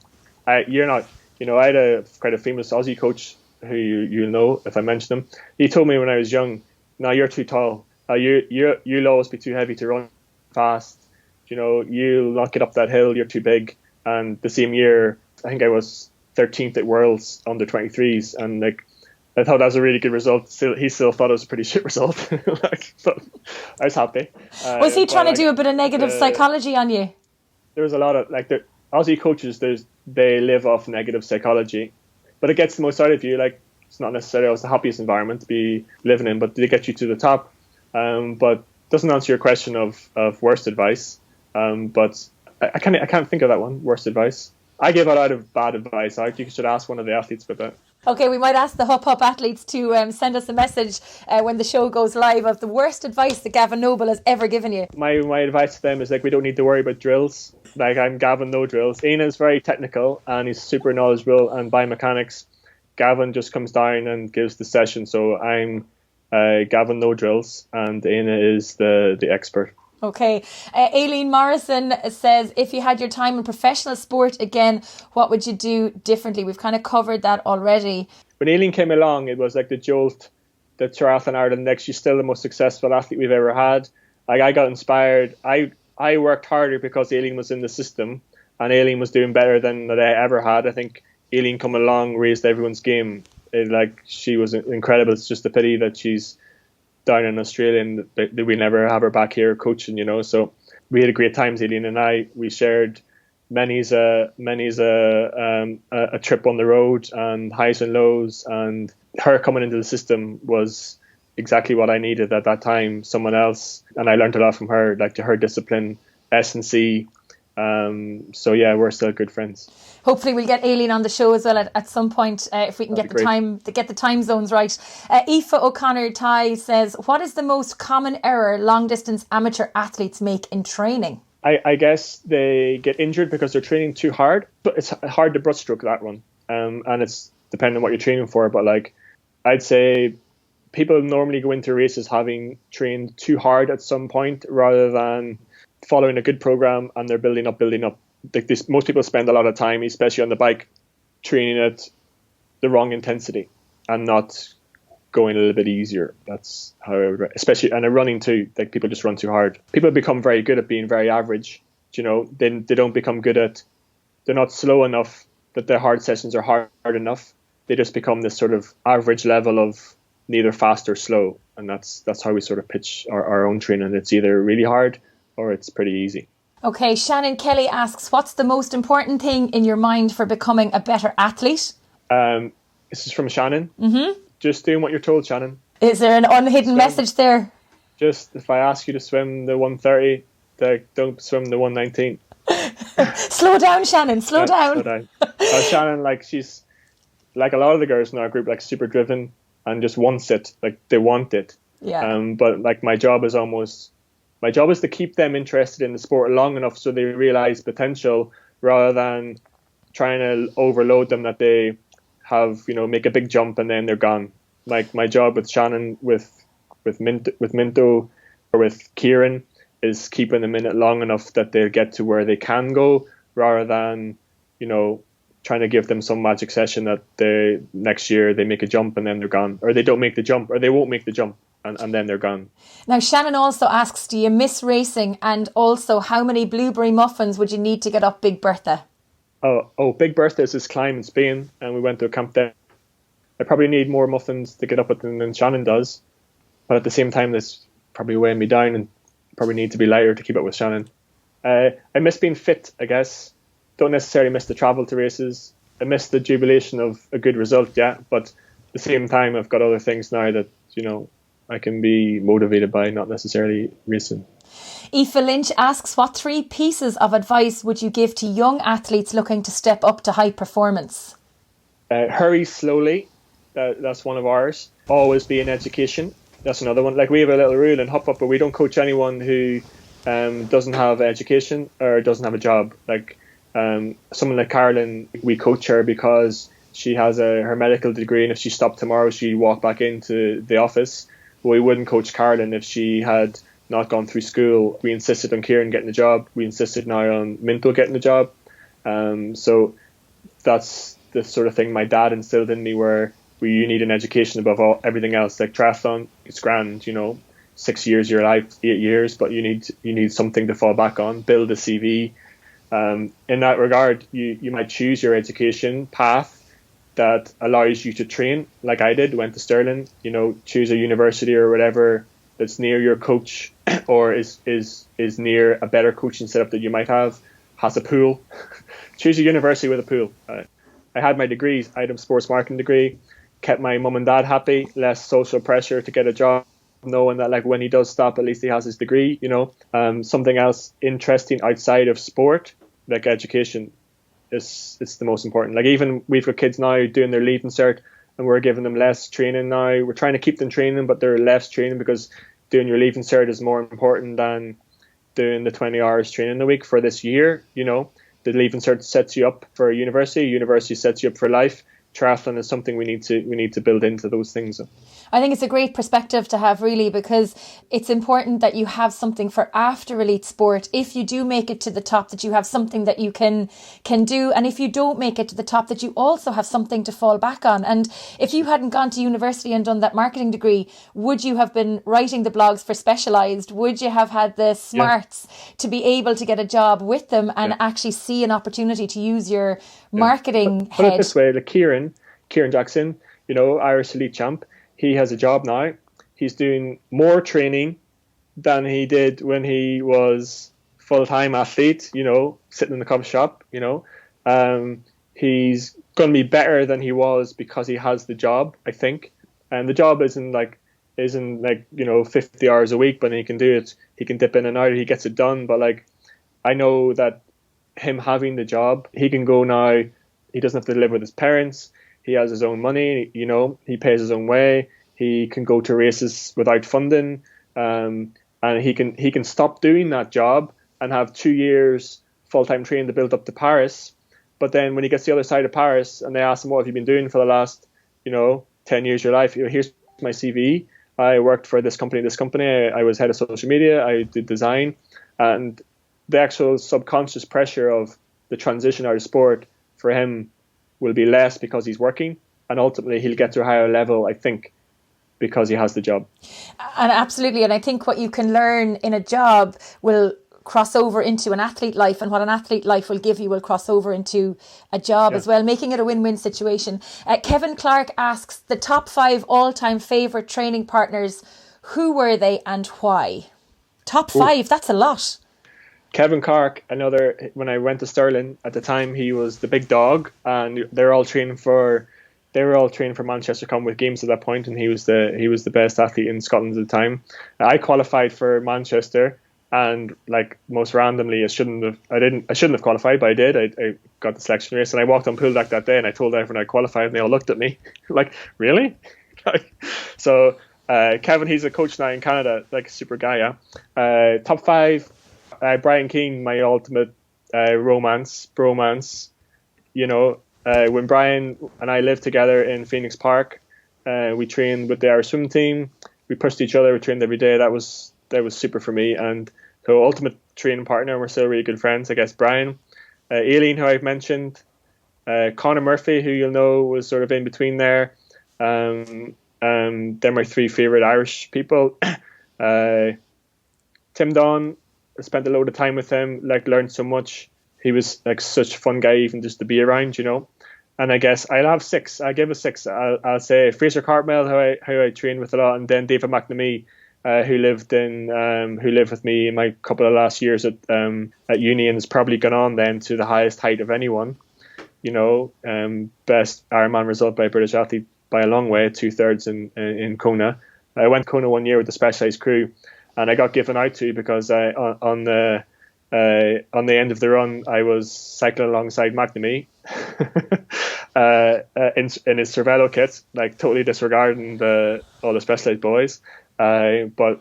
I had a quite a famous Aussie coach who you'll know if I mention him. He told me when I was young, "No, you're too tall. You'll always be too heavy to run fast. You'll not get up that hill. You're too big." And the same year, I think I was 13th at Worlds under 23s, and I thought that was a really good result. He still thought it was a pretty shit result. But I was happy. Was he trying to do a bit of negative psychology on you? There was a lot of the Aussie coaches. They live off negative psychology, but it gets the most out of you. It's not necessarily always the happiest environment to be living in, but they get you to the top. But doesn't answer your question of worst advice. But I can't think of that one. Worst advice. I gave out of bad advice. You should ask one of the athletes about that. Okay, we might ask the HupHup athletes to send us a message when the show goes live of the worst advice that Gavin Noble has ever given you. My advice to them is we don't need to worry about drills. I'm Gavin, no drills. Eanna is very technical and he's super knowledgeable and biomechanics. Gavin just comes down and gives the session. So I'm Gavin No Drills, and Eanna is the expert. Okay. Aileen Morrison says, if you had your time in professional sport again, what would you do differently? We've kind of covered that already. When Aileen came along, it was like the jolt that Triathlon Ireland, like, she's still the most successful athlete we've ever had. Like, I got inspired. I worked harder because Aileen was in the system, and Aileen was doing better than that I ever had. I think Aileen coming along raised everyone's game. She was incredible. It's just a pity that she's down in Australia and that we never have her back here coaching, you know. So we had a great time, Aileen and I. We shared many's a trip on the road and highs and lows, and her coming into the system was exactly what I needed at that time. Someone else, and I learned a lot from her, like, to her discipline, S&C. So yeah, we're still good friends. Hopefully we'll get Aileen on the show as well at some point, if we can get the time zones right. Aoife O'Connor Ty says, what is the most common error long distance amateur athletes make in training? I guess they get injured because they're training too hard, but it's hard to brushstroke that one. And it's depending on what you're training for, but like, I'd say people normally go into races having trained too hard at some point rather than following a good program, and they're building up. Like this, most people spend a lot of time, especially on the bike, training at the wrong intensity and not going a little bit easier. That's how I would, especially, and running too. Like, people just run too hard. People become very good at being very average. You know, then they don't become good at. They're not slow enough that their hard sessions are hard enough. They just become this sort of average level of neither fast or slow, and that's how we sort of pitch our own training. It's either really hard or it's pretty easy. Okay, Shannon Kelly asks, what's the most important thing in your mind for becoming a better athlete? This is from Shannon. Mm-hmm. Just doing what you're told, Shannon. Is there an unhidden message there? Just, if I ask you to swim the 130, don't swim the 119. Slow down, Shannon. Slow down. Shannon, like, she's like a lot of the girls in our group, like, super driven and just wants it. Like, they want it. Yeah. But like, my job is to keep them interested in the sport long enough so they realize potential, rather than trying to overload them that they have, you know, make a big jump and then they're gone. Like, my job with Shannon, with Minto, or with Kieran, is keeping them in it long enough that they'll get to where they can go, rather than, you know, trying to give them some magic session that next year they make a jump and then they're gone, or they don't make the jump, or they won't make the jump. And then they're gone. Now, Shannon also asks, do you miss racing? And also, how many blueberry muffins would you need to get up Big Bertha? Oh, Big Bertha is this climb in Spain, and we went to a camp there. I probably need more muffins to get up it than Shannon does. But at the same time, that's probably weighing me down, and probably need to be lighter to keep up with Shannon. I miss being fit, I guess. Don't necessarily miss the travel to races. I miss the jubilation of a good result, yeah. But at the same time, I've got other things now that, you know, I can be motivated by, not necessarily racing. Aoife Lynch asks, what 3 pieces of advice would you give to young athletes looking to step up to high performance? Hurry slowly. That's one of ours. Always be in education. That's another one. Like, we have a little rule in HupHup, but we don't coach anyone who doesn't have education or doesn't have a job. Like, someone like Carolyn, we coach her because she has her medical degree, and if she stopped tomorrow, she'd walk back into the office. We wouldn't coach Carolyn if she had not gone through school. We insisted on Kieran getting a job. We insisted now on Minto getting a job. So that's the sort of thing my dad instilled in me, where you need an education above everything else. Like, triathlon, it's grand, you know, 6 years of your life, 8 years, but you need something to fall back on, build a CV. In that regard, you might choose your education path that allows you to train, like I did, went to Stirling, you know, choose a university or whatever that's near your coach, or is near a better coaching setup that you might have, has a pool. Choose a university with a pool. I had my degrees. I had a sports marketing degree, kept my mum and dad happy, less social pressure to get a job, knowing that, like, when he does stop, at least he has his degree, you know. Something else interesting outside of sport, like education, it's the most important. Like, even we've got kids now doing their leaving cert, and we're giving them less training now. We're trying to keep them training, but they're less training because doing your leaving cert is more important than doing the 20 hours training a week for this year. You know, the leaving cert sets you up for university sets you up for life. triathlon is something we need to build into those things. I think it's a great perspective to have, really, because it's important that you have something for after elite sport. If you do make it to the top, that you have something that you can do. And if you don't make it to the top, that you also have something to fall back on. And if you hadn't gone to university and done that marketing degree, would you have been writing the blogs for Specialized? Would you have had the smarts to be able to get a job with them and actually see an opportunity to use your marketing Put head? it this way, like Kieran Jackson, Irish elite champ, he has a job now. He's doing more training than he did when he was full-time athlete, sitting in the coffee shop, he's going to be better than he was because he has the job, I think. And the job isn't like 50 hours a week, but he can do it. He can dip in and out, he gets it done. But like, I know that him having the job, he can go now. He doesn't have to live with his parents. He has his own money, he pays his own way. He can go to races without funding. And he can stop doing that job and have 2 years full-time training to build up to Paris. But then when he gets to the other side of Paris and they ask him, what have you been doing for the last, 10 years of your life? Here's my CV. I worked for this company. I was head of social media. I did design. And the actual subconscious pressure of the transition out of sport for him will be less because he's working, and ultimately he'll get to a higher level, I think, because he has the job. And absolutely, and I think what you can learn in a job will cross over into an athlete life, and what an athlete life will give you will cross over into a job as well, making it a win-win situation. Kevin Clark asks, the top 5 all-time favourite training partners, who were they and why? Top 5, that's a lot. Kevin Clark, when I went to Stirling at the time, he was the big dog, and they were all training for Manchester Commonwealth Games at that point, and he was the best athlete in Scotland at the time. I qualified for Manchester, and like most randomly, I shouldn't have qualified, but I did. I got the selection race, and I walked on pool deck that day, and I told everyone I qualified, and they all looked at me like, really? So Kevin, he's a coach now in Canada, like a super guy. Top 5. Brian Keane, my ultimate bromance. When Brian and I lived together in Phoenix Park, we trained with our swim team. We pushed each other. We trained every day. That was super for me. And so ultimate training partner. We're still really good friends. I guess Brian, Aileen, who I've mentioned, Conor Murphy, who you'll know was sort of in between there. They're my 3 favorite Irish people. Tim Don. I spent a load of time with him, learned so much. He was such a fun guy, even just to be around, And I guess I'll have 6. I'll give a 6. I'll say Fraser Cartmel, who I trained with a lot, and then David Mcnamee, who lived with me in my couple of last years at uni, and has probably gone on then to the highest height of anyone. Best Ironman result by a British athlete by a long way, 2/3 in Kona. I went to Kona one year with the Specialized crew. And I got given out to because on the end of the run, I was cycling alongside Mcnamee in his Cervelo kit, totally disregarding all the Specialized boys. But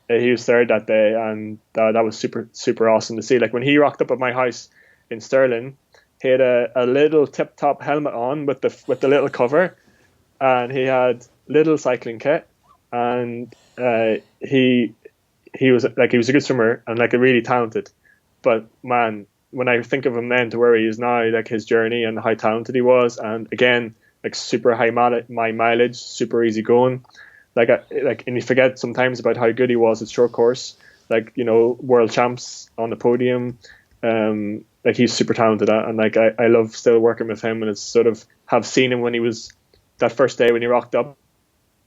he was third that day, and that was super, super awesome to see. When he rocked up at my house in Stirling, he had a little tip-top helmet on with the little cover, and he had little cycling kit, and he was a good swimmer and really talented. But man, when I think of him then to where he is now, his journey and how talented he was, and again, super high mileage, super easy going. And you forget sometimes about how good he was at short course. World champs on the podium. He's super talented at, and I love still working with him, and it's sort of have seen him when he was that first day when he rocked up.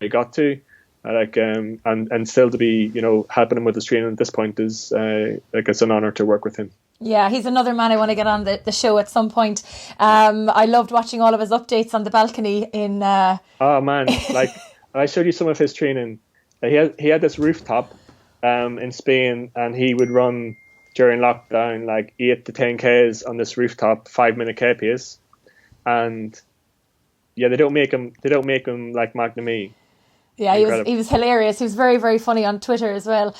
He got to. And still to be helping him with his training at this point is it's an honor to work with him. Yeah, he's another man I want to get on the show at some point. I loved watching all of his updates on the balcony in oh man, I showed you some of his training. He had this rooftop in Spain, and he would run during lockdown 8 to 10 Ks on this rooftop, 5-minute K pace. And yeah, they don't make him like Mcnamee. Yeah, incredible. he was hilarious. He was very, very funny on Twitter as well.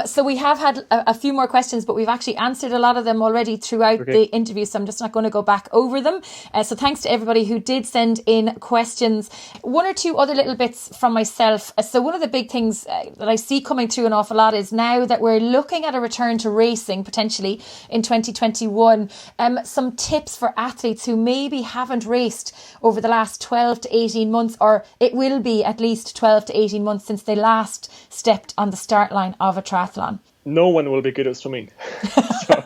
So we have had a few more questions, but we've actually answered a lot of them already throughout the interview, so I'm just not going to go back over them. So thanks to everybody who did send in questions. One or two other little bits from myself. So one of the big things that I see coming through an awful lot is now that we're looking at a return to racing potentially in 2021, some tips for athletes who maybe haven't raced over the last 12 to 18 months, or it will be at least 12 to 18 months since they last stepped on the start line of a triathlon. No one will be good at swimming. So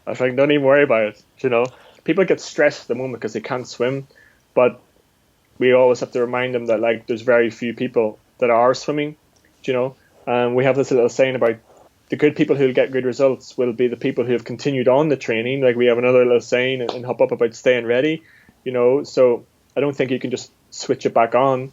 I think don't even worry about it. You know, people get stressed at the moment because they can't swim, but we always have to remind them that like there's very few people that are swimming. You know, we have this little saying about the good people who'll get good results will be the people who have continued on the training. Like we have another little saying in HupHup about staying ready. You know, so I don't think you can just switch it back on,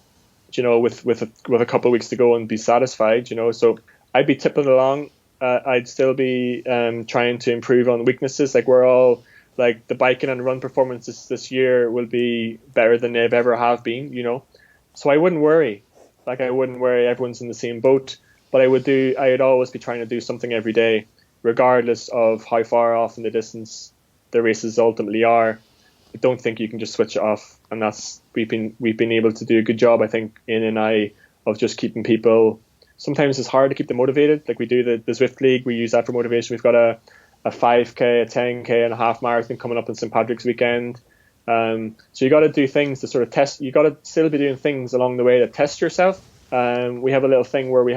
you know, with a couple of weeks to go and be satisfied, you know. So I'd be tipping along. I'd still be trying to improve on weaknesses. Like we're all like the biking and run performances this year will be better than they've ever have been, you know. So I wouldn't worry. Like I wouldn't worry. Everyone's in the same boat. But I would always be trying to do something every day, regardless of how far off in the distance the races ultimately are. I don't think you can just switch it off, and that's we've been able to do a good job, I think, Eanna and I, of just keeping people. Sometimes it's hard to keep them motivated. Like we do the Zwift League, we use that for motivation. We've got a 5k, a 10k, and a half marathon coming up on St. Patrick's weekend. So you got to do things to sort of test. You got to still be doing things along the way to test yourself. We have a little thing where we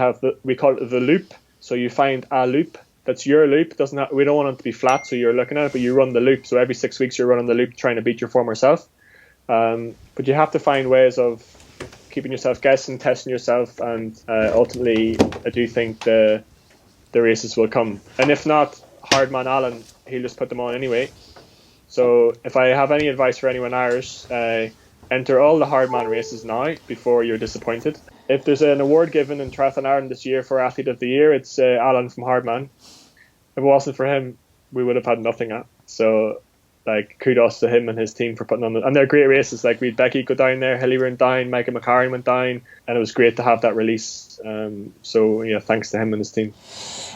call it the loop. So you find a loop. That's your loop. We don't want it to be flat, so you're looking at it, but you run the loop. So every 6 weeks you're running the loop, trying to beat your former self. But you have to find ways of keeping yourself guessing, testing yourself, and ultimately, I do think the races will come. And if not, Hardman Allen, he'll just put them on anyway. So if I have any advice for anyone Irish, enter all the Hardman races now before you're disappointed. If there's an award given in Triathlon Ireland this year for Athlete of the Year, it's Alan from Hardman. If it wasn't for him, we would have had nothing. So, like, kudos to him and his team for putting on and they're great races. Like, we had Becky go down there, Hilly went down, Micah McCarran went down, and it was great to have that release. So, yeah, thanks to him and his team.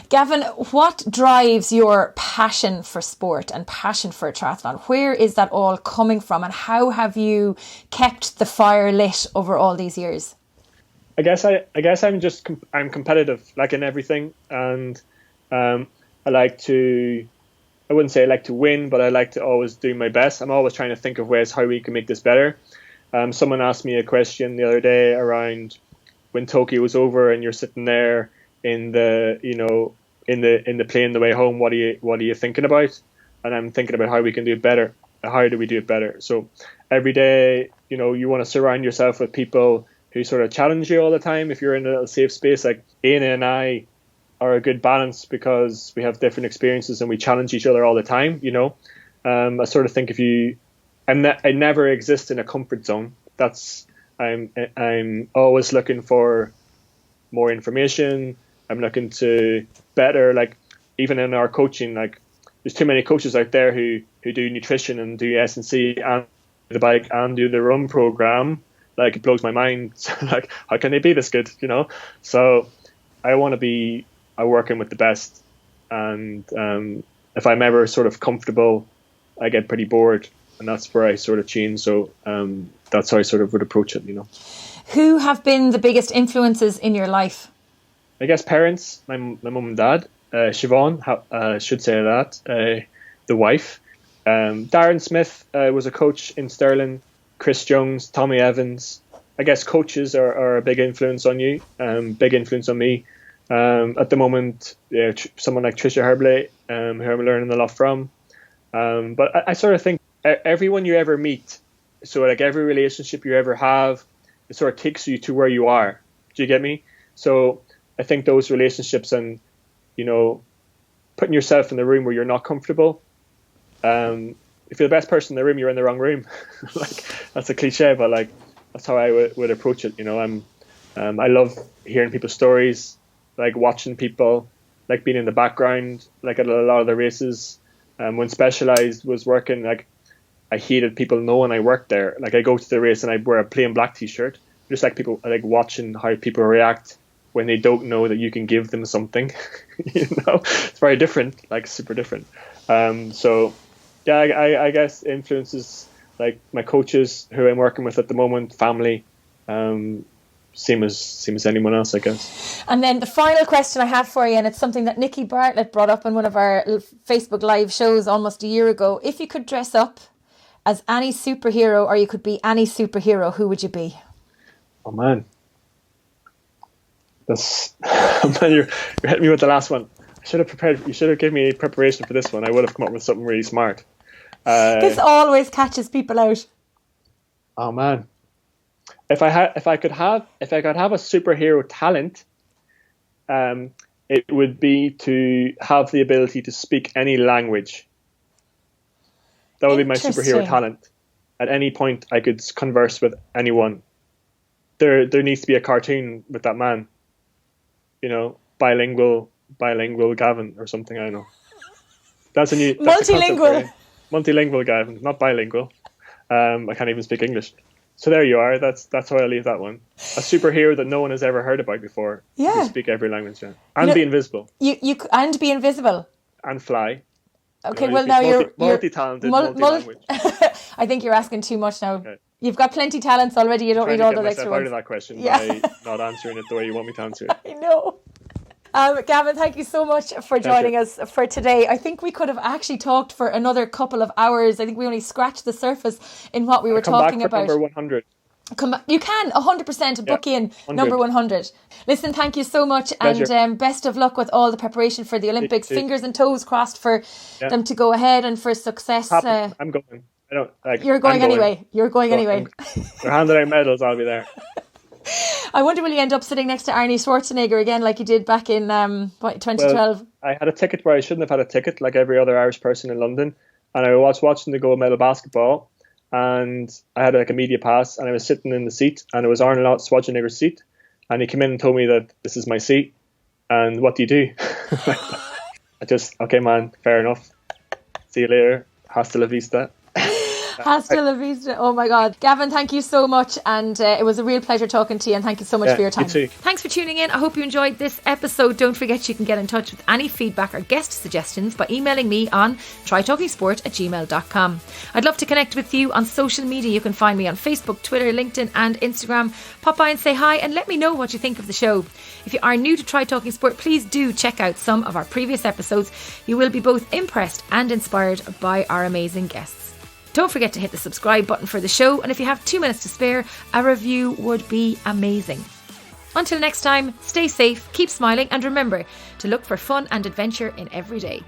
Gavin, what drives your passion for sport and passion for a triathlon? Where is that all coming from, and how have you kept the fire lit over all these years? I guess I'm competitive, like in everything, and I like to. I wouldn't say I like to win, but I like to always do my best. I'm always trying to think of ways how we can make this better. Someone asked me a question the other day around when Tokyo was over and you're sitting there in the plane the way home. What are you thinking about? And I'm thinking about how we can do it better. How do we do it better? So every day, you want to surround yourself with people who sort of challenge you all the time. If you're in a little safe space, like Eanna and I are a good balance because we have different experiences and we challenge each other all the time. I sort of think I never exist in a comfort zone. I'm always looking for more information. I'm looking to better, like even in our coaching, like there's too many coaches out there who do nutrition and do S&C and the bike and do the run program. Like it blows my mind. Like how can they be this good? So I want to be working with the best, and if I'm ever sort of comfortable, I get pretty bored, and that's where I sort of change. So that's how I sort of would approach it. Who have been the biggest influences in your life? I guess parents, my mum and dad. Siobhan, should say that. The wife. Darren Smith was a coach in Stirling. Chris Jones, Tommy Evans. I guess coaches are a big influence on you. Big influence on me. At the moment, someone like Tricia Herbley, who I'm learning a lot from. But I sort of think everyone you ever meet, so like every relationship you ever have, it sort of takes you to where you are. Do you get me? So I think those relationships and, putting yourself in the room where you're not comfortable. If you're the best person in the room, you're in the wrong room. Like that's a cliche, but like that's how I would approach it. I love hearing people's stories, like watching people, like being in the background, like at a lot of the races. When Specialized was working, like I hated people knowing I worked there. Like I go to the race and I wear a plain black t-shirt, just like people, I like watching how people react when they don't know that you can give them something. It's very different, like super different. So yeah, I guess influences like my coaches who I'm working with at the moment, family, same as anyone else, I guess. And then the final question I have for you, and it's something that Nikki Bartlett brought up in one of our Facebook live shows almost a year ago. If you could dress up as any superhero, or you could be any superhero, who would you be? Oh man, you're hitting me with the last one. I should have prepared. You should have given me preparation for this one. I would have come up with something really smart. This always catches people out. Oh man, if I could have a superhero talent, it would be to have the ability to speak any language. That would be my superhero talent. At any point, I could converse with anyone. There needs to be a cartoon with that man. Bilingual Gavin or something. I don't know. That's a new multilingual. Multilingual Gavin, not bilingual. I can't even speak English. So there you are. That's how I leave that one. A superhero that no one has ever heard about before. Yeah. You speak every language, yeah. And be invisible. You and be invisible. And fly. Okay, well now you're multi-talented, multi-language. I think you're asking too much now. Okay. You've got plenty talents already. You don't need all the extra ones. Out of that question by not answering it the way you want me to answer it. I know. Gavin, thank you so much for joining us for today. I think we could have actually talked for another couple of hours. I think we only scratched the surface in what we were talking about. Number 100. You can 100% book in 100. Number 100. Listen, thank you so much. Pleasure. And best of luck with all the preparation for the Olympics. Fingers and toes crossed for them to go ahead and for success. I'm going. You're going anyway. You're going anyway. They're handing out medals. I'll be there. I wonder will you end up sitting next to Arnie Schwarzenegger again like you did back in 2012? Well, I had a ticket where I shouldn't have had a ticket, like every other Irish person in London, and I was watching the gold medal basketball, and I had like a media pass, and I was sitting in the seat, and it was Arnold Schwarzenegger's seat, and he came in and told me that this is my seat, and what do you do? Okay man, fair enough, see you later, hasta la vista. Hasta la vista. Oh my God. Gavin, thank you so much. And it was a real pleasure talking to you. And thank you so much for your time. Thanks for tuning in. I hope you enjoyed this episode. Don't forget you can get in touch with any feedback or guest suggestions by emailing me on trytalkingsport@gmail.com. I'd love to connect with you on social media. You can find me on Facebook, Twitter, LinkedIn and Instagram. Pop by and say hi and let me know what you think of the show. If you are new to Try Talking Sport, please do check out some of our previous episodes. You will be both impressed and inspired by our amazing guests. Don't forget to hit the subscribe button for the show, and if you have 2 minutes to spare, a review would be amazing. Until next time, stay safe, keep smiling, and remember to look for fun and adventure in every day.